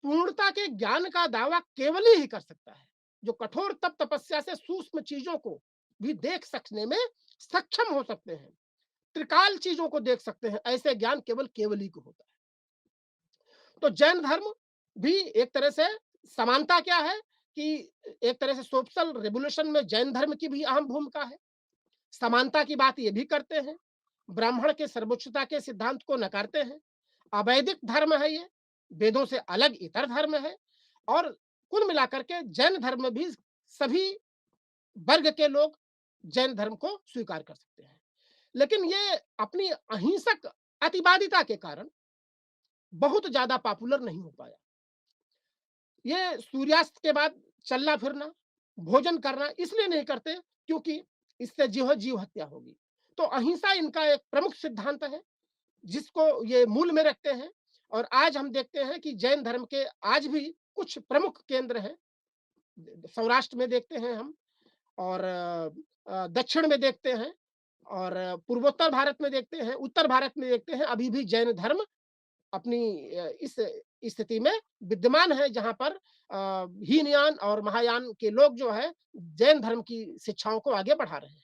पूर्णता के ज्ञान का दावा केवल ही कर सकता है जो कठोर तप तपस्या से सूक्ष्म चीजों को भी देख सकने में सक्षम हो सकते हैं, त्रिकाल चीजों को देख सकते हैं। ऐसे ज्ञान केवल केवल ही को होता है। तो जैन धर्म भी एक तरह से समानता क्या है कि एक तरह से सोशल रेवोल्यूशन में जैन धर्म की भी अहम भूमिका है। समानता की बात ये भी करते हैं, ब्राह्मण के सर्वोच्चता के सिद्धांत को नकारते हैं। अवैदिक धर्म है ये, वेदों से अलग इतर धर्म है। और कुल मिलाकर के जैन धर्म में भी सभी वर्ग के लोग जैन धर्म को स्वीकार कर सकते हैं। लेकिन ये अपनी अहिंसक अतिवादिता के कारण बहुत ज्यादा पॉपुलर नहीं हो पाया। ये सूर्यास्त के बाद चलना फिरना, भोजन करना इसलिए नहीं करते क्योंकि इससे जीव हत्या होगी। तो अहिंसा इनका एक प्रमुख सिद्धांत है, जिसको ये मूल में रखते हैं। और आज हम देखते हैं कि जैन धर्म के आज भी कुछ प्रमुख केंद्र हैं। सौराष्ट्र में देखते हैं हम, और दक्षिण में देखते हैं, और पूर्वोत्तर भारत में देखते हैं, उत्तर भारत में देखते हैं। अभी भी जैन धर्म अपनी इस स्थिति में विद्यमान है, जहां पर हीनयान और महायान के लोग जो है जैन धर्म की शिक्षाओं को आगे बढ़ा रहे हैं।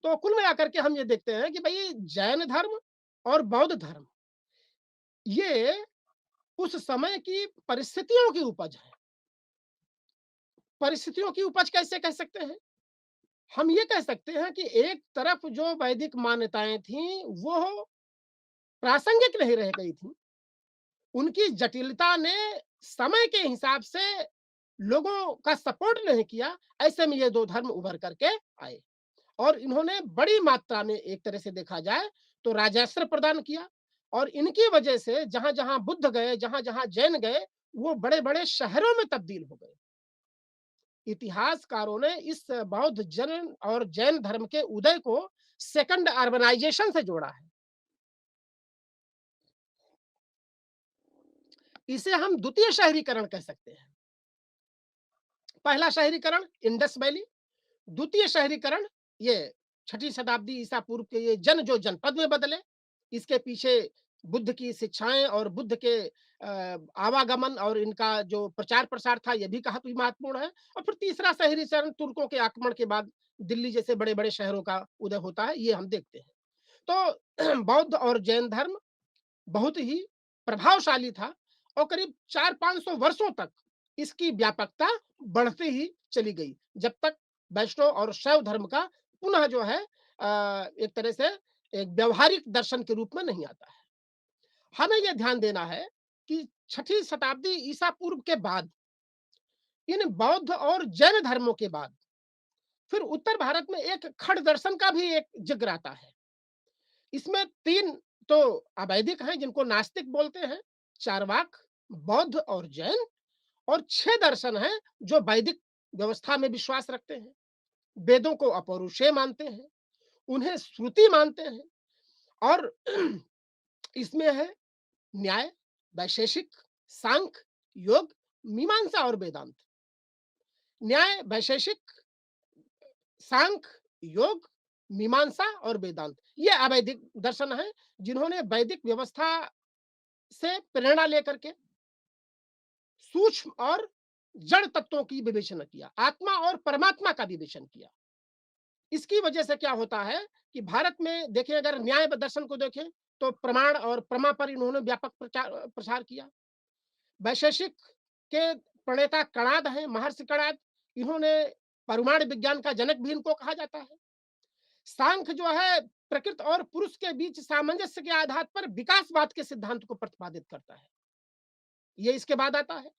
तो कुल मिलाकर के हम ये देखते हैं कि भाई जैन धर्म और बौद्ध धर्म ये उस समय की परिस्थितियों की उपज है। परिस्थितियों की उपज कैसे कह सकते हैं? हम ये कह सकते हैं कि एक तरफ जो वैदिक मान्यताएं थीं वो प्रासंगिक नहीं रह गई थी। उनकी जटिलता ने समय के हिसाब से लोगों का सपोर्ट नहीं किया। ऐसे में ये दो धर्म उभर करके आए और इन्होंने बड़ी मात्रा में एक तरह से देखा जाए तो राजस्व प्रदान किया। और इनकी वजह से जहां जहां बुद्ध गए, जहां जहां जैन गए, वो बड़े बड़े शहरों में तब्दील हो गए। इतिहासकारों ने इस बौद्ध जैन और जैन धर्म के उदय को सेकंड अर्बनाइजेशन से जोड़ा है। इसे हम द्वितीय शहरीकरण कह सकते हैं। पहला शहरीकरण इंडस वैली, द्वितीय शहरीकरण ये छठी शताब्दी ईसा पूर्व के ये जो जनपद में बदले। इसके पीछे बुद्ध की शिक्षाएं और बुद्ध के आवागमन और इनका जो प्रचार प्रसार था ये भी काफी महत्वपूर्ण है। और फिर तीसरा शहरीकरण तुर्कों के आक्रमण के बाद दिल्ली जैसे बड़े बड़े शहरों का उदय होता है, ये हम देखते हैं। तो बौद्ध और जैन धर्म बहुत ही प्रभावशाली था और करीब 400-500 वर्षों तक इसकी व्यापकता बढ़ती ही चली गई, जब तक वैष्णव और शैव धर्म का पुनः जो है एक तरह से एक व्यवहारिक दर्शन के रूप में नहीं आता है। हमें यह ध्यान देना है कि छठी शताब्दी ईसा पूर्व के बाद, इन बौद्ध और जैन धर्मों के बाद फिर उत्तर भारत में एक खड़ दर्शन का भी एक जिक्र आता है। इसमें 3 तो अवैदिक हैं जिनको नास्तिक बोलते हैं, चार्वाक, बौद्ध और जैन। और 6 दर्शन हैं जो वैदिक व्यवस्था में विश्वास रखते हैं, वेदों को अपौरुषेय मानते हैं, उन्हें श्रुति मानते हैं। और इसमें है न्याय, वैशेषिक, सांख्य, योग, मीमांसा और वेदांत। न्याय, वैशेषिक, सांख्य, योग, मीमांसा और वेदांत। ये अवैदिक दर्शन है, जिन्होंने वैदिक व्यवस्था से प्रेरणा लेकर के सूक्ष्म और जड़ तत्वों की विवेचना किया, आत्मा और परमात्मा का विवेचन किया। इसकी वजह से क्या होता है कि भारत में देखें, अगर न्याय दर्शन को देखें, तो प्रमाण और प्रमा पर इन्होंने व्यापक प्रचार प्रसार किया। वैशेषिक के प्रणेता कणाद हैं, महर्षि कणाद। इन्होंने परमाणु विज्ञान का जनक भी इनको कहा जाता है। सांख्य जो है प्रकृति और पुरुष के बीच सामंजस्य के आधार पर विकासवाद के सिद्धांत को प्रतिपादित करता है। ये इसके बाद आता है।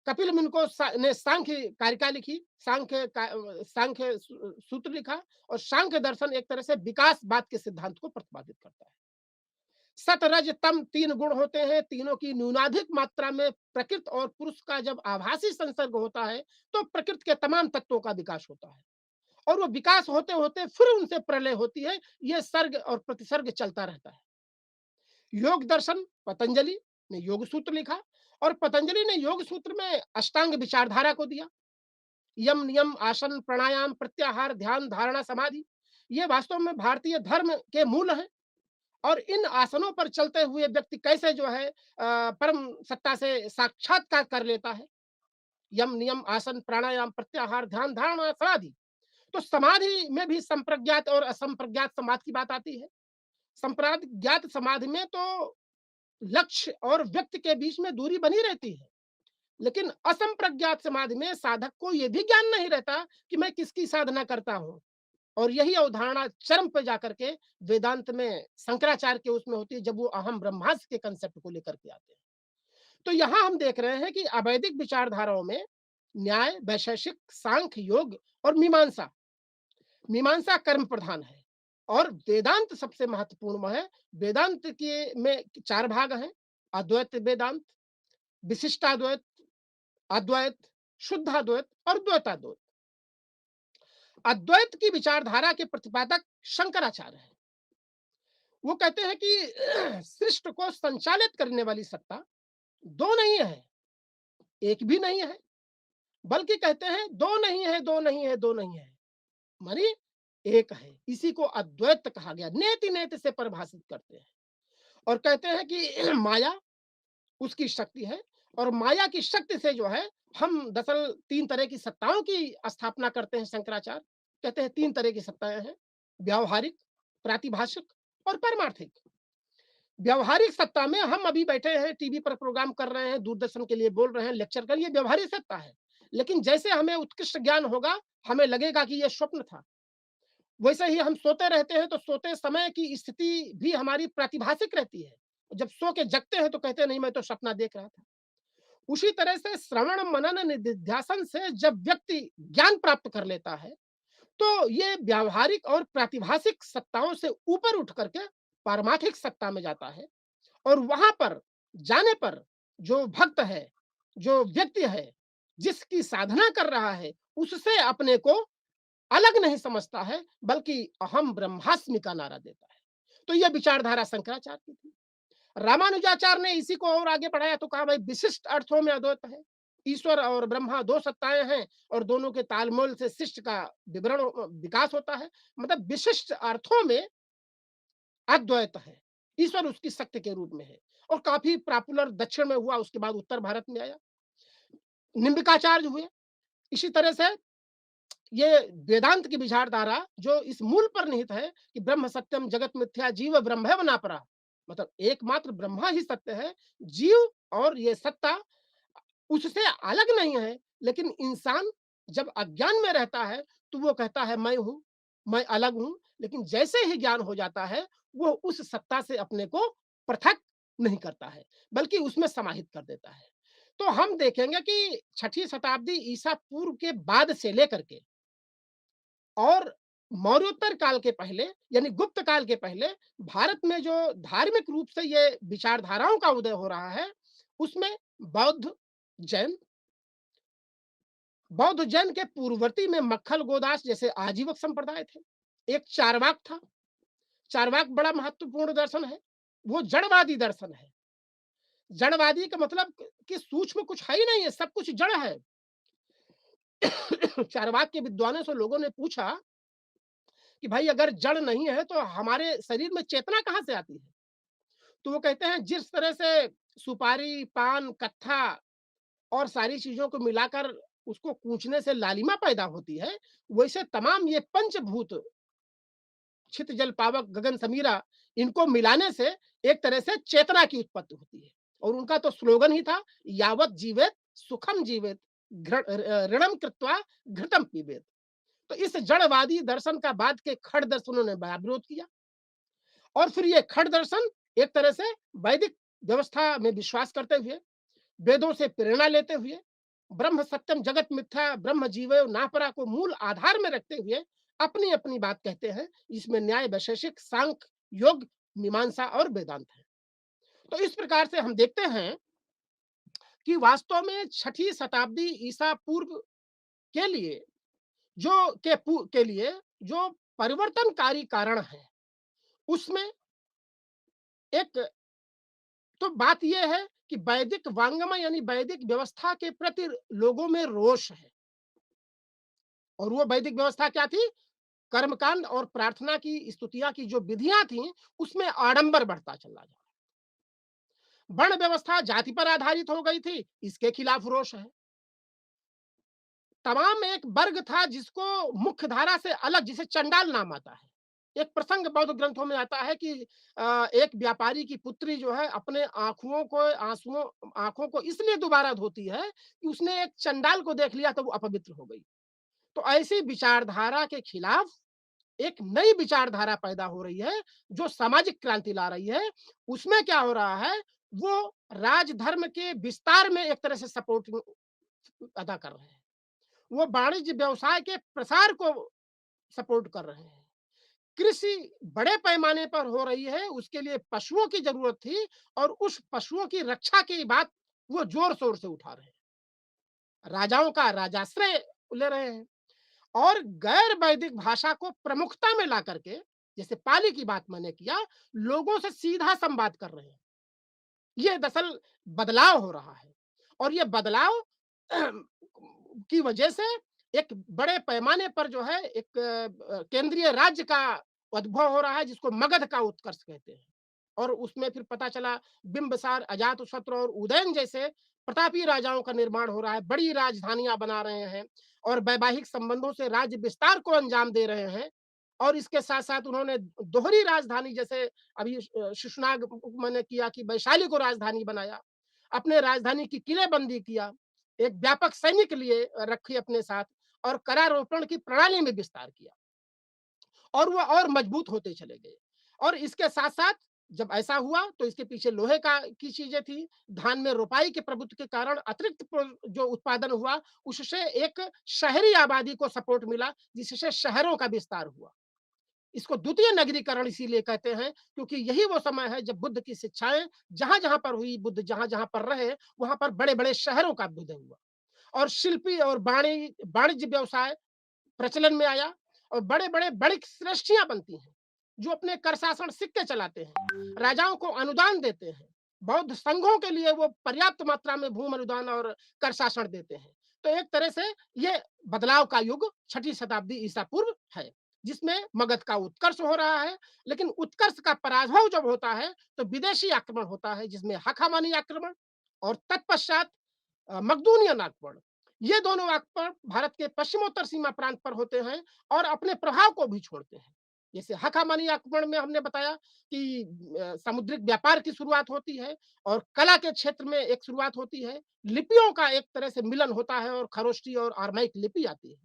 कपिल मुनि को ने सांख्य कारिका लिखी, सांख्य सूत्र लिखा, और सांख्य दर्शन एक तरह से विकासवाद के सिद्धांत को प्रतिपादित करता है। सत रज तम तीन गुण होते हैं, तीनों की न्यूनाधिक मात्रा में प्रकृति और पुरुष का जब आभासी संसर्ग होता है, तो प्रकृति के तमाम तत्वों का विकास होता है, और वो विकास होते होते फिर उनसे प्रलय होती है। ये सर्ग और प्रतिसर्ग चलता रहता है। योग दर्शन पतंजलि ने योग सूत्र लिखा, और पतंजलि ने योग सूत्र में अष्टांग विचारधारा को दिया। यम, नियम, आसन, प्राणायाम, प्रत्याहार, ध्यान, धारणा, समाधि, ये वास्तव में भारतीय धर्म के मूल हैं। और इन आसनों पर चलते हुए व्यक्ति कैसे जो है परम सत्ता से साक्षात्कार कर लेता है। यम, नियम, आसन, प्राणायाम, प्रत्याहार, ध्यान, धारणा, समाधि। तो समाधि में भी संप्रज्ञात और असंप्रज्ञात समाधि की बात आती है। संप्रज्ञात समाधि में तो लक्ष्य और व्यक्ति के बीच में दूरी बनी रहती है, लेकिन असंप्रज्ञात समाधि में साधक को यह भी ज्ञान नहीं रहता कि मैं किसकी साधना करता हूं। और यही अवधारणा चरम पे जाकर के वेदांत में शंकराचार्य के उसमें होती है, जब वो अहम ब्रह्मास्त्र के कंसेप्ट को लेकर के आते हैं। तो यहां हम देख रहे हैं कि अवैदिक विचारधाराओं में न्याय, वैशेषिक, सांख्य, योग और मीमांसा, मीमांसा कर्म प्रधान है, और वेदांत सबसे महत्वपूर्ण है। वेदांत के में चार भाग हैं: अद्वैत वेदांत, विशिष्टाद्वैत, अद्वैत, शुद्धाद्वैत और द्वैताद्वैत। अद्वैत की विचारधारा के प्रतिपादक शंकराचार्य हैं। वो कहते हैं कि सृष्टि को संचालित करने वाली सत्ता दो नहीं है, एक भी नहीं है, बल्कि कहते हैं दो नहीं है, दो नहीं है, दो नहीं है, मानी एक है। इसी को अद्वैत कहा गया, नेति नेति से परिभाषित करते हैं। और कहते हैं कि माया उसकी शक्ति है, और माया की शक्ति से जो है हम दरअसल तीन तरह की सत्ताओं की स्थापना करते हैं। शंकराचार्य कहते हैं तीन तरह की सत्ताएं हैं: व्यावहारिक, प्रातिभाषिक और परमार्थिक। व्यावहारिक सत्ता में हम अभी बैठे हैं, टीवी पर प्रोग्राम कर रहे हैं, दूरदर्शन के लिए बोल रहे हैं, लेक्चर कर लिए, व्यावहारिक सत्ता है। लेकिन जैसे हमें उत्कृष्ट ज्ञान होगा, हमें लगेगा कि यह स्वप्न था। वैसे ही हम सोते रहते हैं, तो सोते समय की स्थिति भी हमारी प्रातिभाषिक रहती है। जब सो के जगते हैं तो कहते हैं नहीं, मैं तो सपना देख रहा था। उसी तरह से श्रवण मनन निधिध्यासन से जब व्यक्ति ज्ञान प्राप्त कर लेता है, तो ये व्यावहारिक और प्रातिभाषिक सत्ताओं से ऊपर उठ करके पारमार्थिक सत्ता में जाता है। और वहां पर जाने पर जो भक्त है, जो व्यक्ति है, जिसकी साधना कर रहा है, उससे अपने को अलग नहीं समझता है, बल्कि अहम ब्रह्मास्मि का नारा देता है। तो यह विचारधारा शंकराचार्य की थी। रामानुजाचार्य ने इसी को और आगे बढ़ाया, तो कहा भाई विशिष्ट अर्थों में अद्वैत है। ईश्वर और ब्रह्मा दो सत्ताएं हैं, और दोनों के तालमेल से शिष्ट का विवरण विकास होता है। मतलब विशिष्ट अर्थों में अद्वैत है। ईश्वर उसकी शक्ति के रूप में है, और काफी पॉपुलर दक्षिण में हुआ, उसके बाद उत्तर भारत में आया, निम्बिकाचार्य हुए। इसी तरह से ये वेदांत की विचारधारा जो इस मूल पर निहित है कि ब्रह्म सत्यम जगत मिथ्या जीव ब्रह्म बना परा, मतलब एकमात्र ब्रह्मा ही सत्य है, जीव और ये सत्ता उससे अलग नहीं है। लेकिन इंसान जब अज्ञान में रहता है, तो वो कहता है मैं हूं, मैं अलग हूं। लेकिन जैसे ही ज्ञान हो जाता है, वो उस सत्ता से अपने को पृथक नहीं करता है, बल्कि उसमें समाहित कर देता है। तो हम देखेंगे कि छठी शताब्दी ईसा पूर्व के बाद से लेकर के और मौर्योत्तर काल के पहले, यानी गुप्त काल के पहले, भारत में जो धार्मिक रूप से ये विचारधाराओं का उदय हो रहा है, उसमें बौद्ध, जैन, बौद्ध जैन के पूर्ववर्ती में मक्खल गोदास जैसे आजीवक संप्रदाय थे। एक चारवाक था। चारवाक बड़ा महत्वपूर्ण दर्शन है। वो जड़वादी दर्शन है। जड़वादी का मतलब कि सूक्ष्म कुछ है ही नहीं है, सब कुछ जड़ है। चारवाक के विद्वानों से लोगों ने पूछा कि भाई अगर जड़ नहीं है तो हमारे शरीर में चेतना कहाँ से आती है? तो वो कहते हैं जिस तरह से सुपारी, पान, कत्था और सारी चीज़ों को मिलाकर उसको कूचने से लालिमा पैदा होती है, वैसे तमाम ये पंचभूत छित जल पावक गगन समीरा इनको मिलाने से एक तरह से चेतना की उत्पत्ति होती है। और उनका तो स्लोगन ही था, यावत जीवेत सुखम जीवेत ऋणम कृत्वा घृतम पीबेत। तो इस जड़वादी दर्शन का बाद के खड़ दर्शनों ने बड़ा विरोध किया और फिर ये खड़ दर्शन एक तरह से वैदिक व्यवस्था में विश्वास करते हुए, वेदों से प्रेरणा लेते हुए, ब्रह्म सत्यम जगत मिथ्या ब्रह्म जीवयो नापरा को मूल आधार में रखते हुए अपनी अपनी बात कहते हैं। इसमें न्याय वैशेषिक सांख्य योग मीमांसा और वेदांत है। तो इस प्रकार से हम देखते हैं कि वास्तव में छठी शताब्दी ईसा पूर्व के लिए के लिए जो परिवर्तनकारी कारण है उसमें एक तो बात यह है कि वैदिक वांगमय यानी वैदिक व्यवस्था के प्रति लोगों में रोष है। और वो वैदिक व्यवस्था क्या थी? कर्मकांड और प्रार्थना की स्तुतियां की जो विधियां थी उसमें आडंबर बढ़ता चला जा रहा। वर्ण व्यवस्था जाति पर आधारित हो गई थी, इसके खिलाफ रोष है। तमाम एक वर्ग था जिसको मुख्य धारा से अलग, जिसे चंडाल नाम आता है। एक प्रसंग बौद्ध ग्रंथों में आता है कि एक व्यापारी की पुत्री जो है अपने आंखों को इसलिए दोबारा धोती है कि उसने एक चंडाल को देख लिया तो वो अपवित्र हो गई। तो ऐसी विचारधारा के खिलाफ एक नई विचारधारा पैदा हो रही है जो सामाजिक क्रांति ला रही है। उसमें क्या हो रहा है, वो राजधर्म के विस्तार में एक तरह से सपोर्टिंग अदा कर रहे हैं। वो वाणिज्य व्यवसाय के प्रसार को सपोर्ट कर रहे हैं। कृषि बड़े पैमाने पर हो रही है, उसके लिए पशुओं की जरूरत थी और उस पशुओं की रक्षा की बात वो जोर शोर से उठा रहे हैं। राजाओं का राजाश्रय ले रहे हैं और गैर वैदिक भाषा को प्रमुखता में ला करके, जैसे पाली की बात मैंने किया, लोगों से सीधा संवाद कर रहे हैं। ये दरअसल बदलाव हो रहा है और ये बदलाव की वजह से एक बड़े पैमाने पर जो है एक केंद्रीय राज्य का उद्भव हो रहा है जिसको मगध का उत्कर्ष कहते हैं। और उसमें फिर पता चला बिंबिसार, अजातशत्रु और उदयन जैसे प्रतापी राजाओं का निर्माण हो रहा है, बड़ी राजधानियां बना रहे हैं और वैवाहिक संबंधों से राज्य विस्तार को अंजाम दे रहे हैं। और इसके साथ साथ उन्होंने दोहरी राजधानी, जैसे अभी शिशुनाग मैंने किया कि वैशाली को राजधानी बनाया, अपने राजधानी की किलेबंदी किया, एक व्यापक सैनिक लिए रखी अपने साथ और करारोपण की प्रणाली में विस्तार किया और वो और मजबूत होते चले गए। और इसके साथ साथ जब ऐसा हुआ तो इसके पीछे लोहे का की चीजें थी। धान में रोपाई के प्रभुत्व के कारण अतिरिक्त जो उत्पादन हुआ उससे एक शहरी आबादी को सपोर्ट मिला जिससे शहरों का विस्तार हुआ। इसको द्वितीय नगरीकरण इसीलिए कहते हैं क्योंकि यही वो समय है जब बुद्ध की शिक्षाएं जहां जहां पर हुई, बुद्ध जहां जहां पर रहे वहां पर बड़े बड़े शहरों का उदय हुआ और शिल्पी और वाणिज्य व्यवसाय प्रचलन में आया और बड़े बड़े बड़ी सृष्टियां बनती हैं जो अपने कर शासन सिक्के चलाते हैं, राजाओं को अनुदान देते हैं, बौद्ध संघों के लिए वो पर्याप्त मात्रा में भूमि अनुदान और कर शासन देते हैं। तो एक तरह से ये बदलाव का युग छठी शताब्दी ईसा पूर्व है जिसमें मगध का उत्कर्ष हो रहा है। लेकिन उत्कर्ष का पराभव जब होता है तो विदेशी आक्रमण होता है जिसमें हखामानी आक्रमण और तत्पश्चात मकदूनियन आक्रमण। ये दोनों आक्रमण भारत के पश्चिमोत्तर सीमा प्रांत पर होते हैं और अपने प्रभाव को भी छोड़ते हैं। जैसे हखामानी आक्रमण में हमने बताया कि समुद्रिक व्यापार की शुरुआत होती है और कला के क्षेत्र में एक शुरुआत होती है, लिपियों का एक तरह से मिलन होता है और खरोष्टी और आर्माइक लिपि आती है।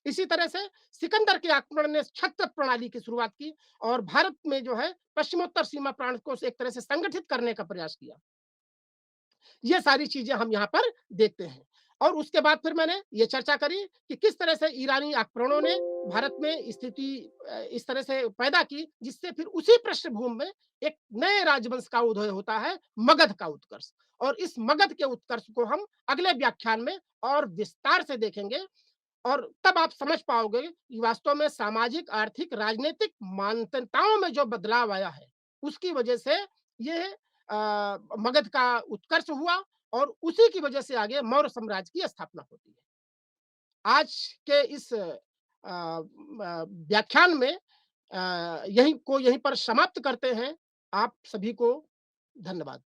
इसी तरह से सिकंदर के आक्रमण ने छत्र प्रणाली की शुरुआत की और भारत में जो है पश्चिमोत्तर सीमा प्रांत को एक तरह से संगठित करने का प्रयास किया। ये सारी चीजें हम यहाँ पर देखते हैं। और उसके बाद फिर मैंने ये चर्चा करी कि किस तरह से ईरानी आक्रमणों ने भारत में स्थिति इस तरह से पैदा की जिससे फिर उसी पृष्ठभूमि में एक नए राजवंश का उदय होता है, मगध का उत्कर्ष। और इस मगध के उत्कर्ष को हम अगले व्याख्यान में और विस्तार से देखेंगे और तब आप समझ पाओगे कि वास्तव में सामाजिक, आर्थिक, राजनीतिक मान्यताओं में जो बदलाव आया है उसकी वजह से ये मगध का उत्कर्ष हुआ और उसी की वजह से आगे मौर्य साम्राज्य की स्थापना होती है। आज के इस व्याख्यान में यहीं पर समाप्त करते हैं। आप सभी को धन्यवाद।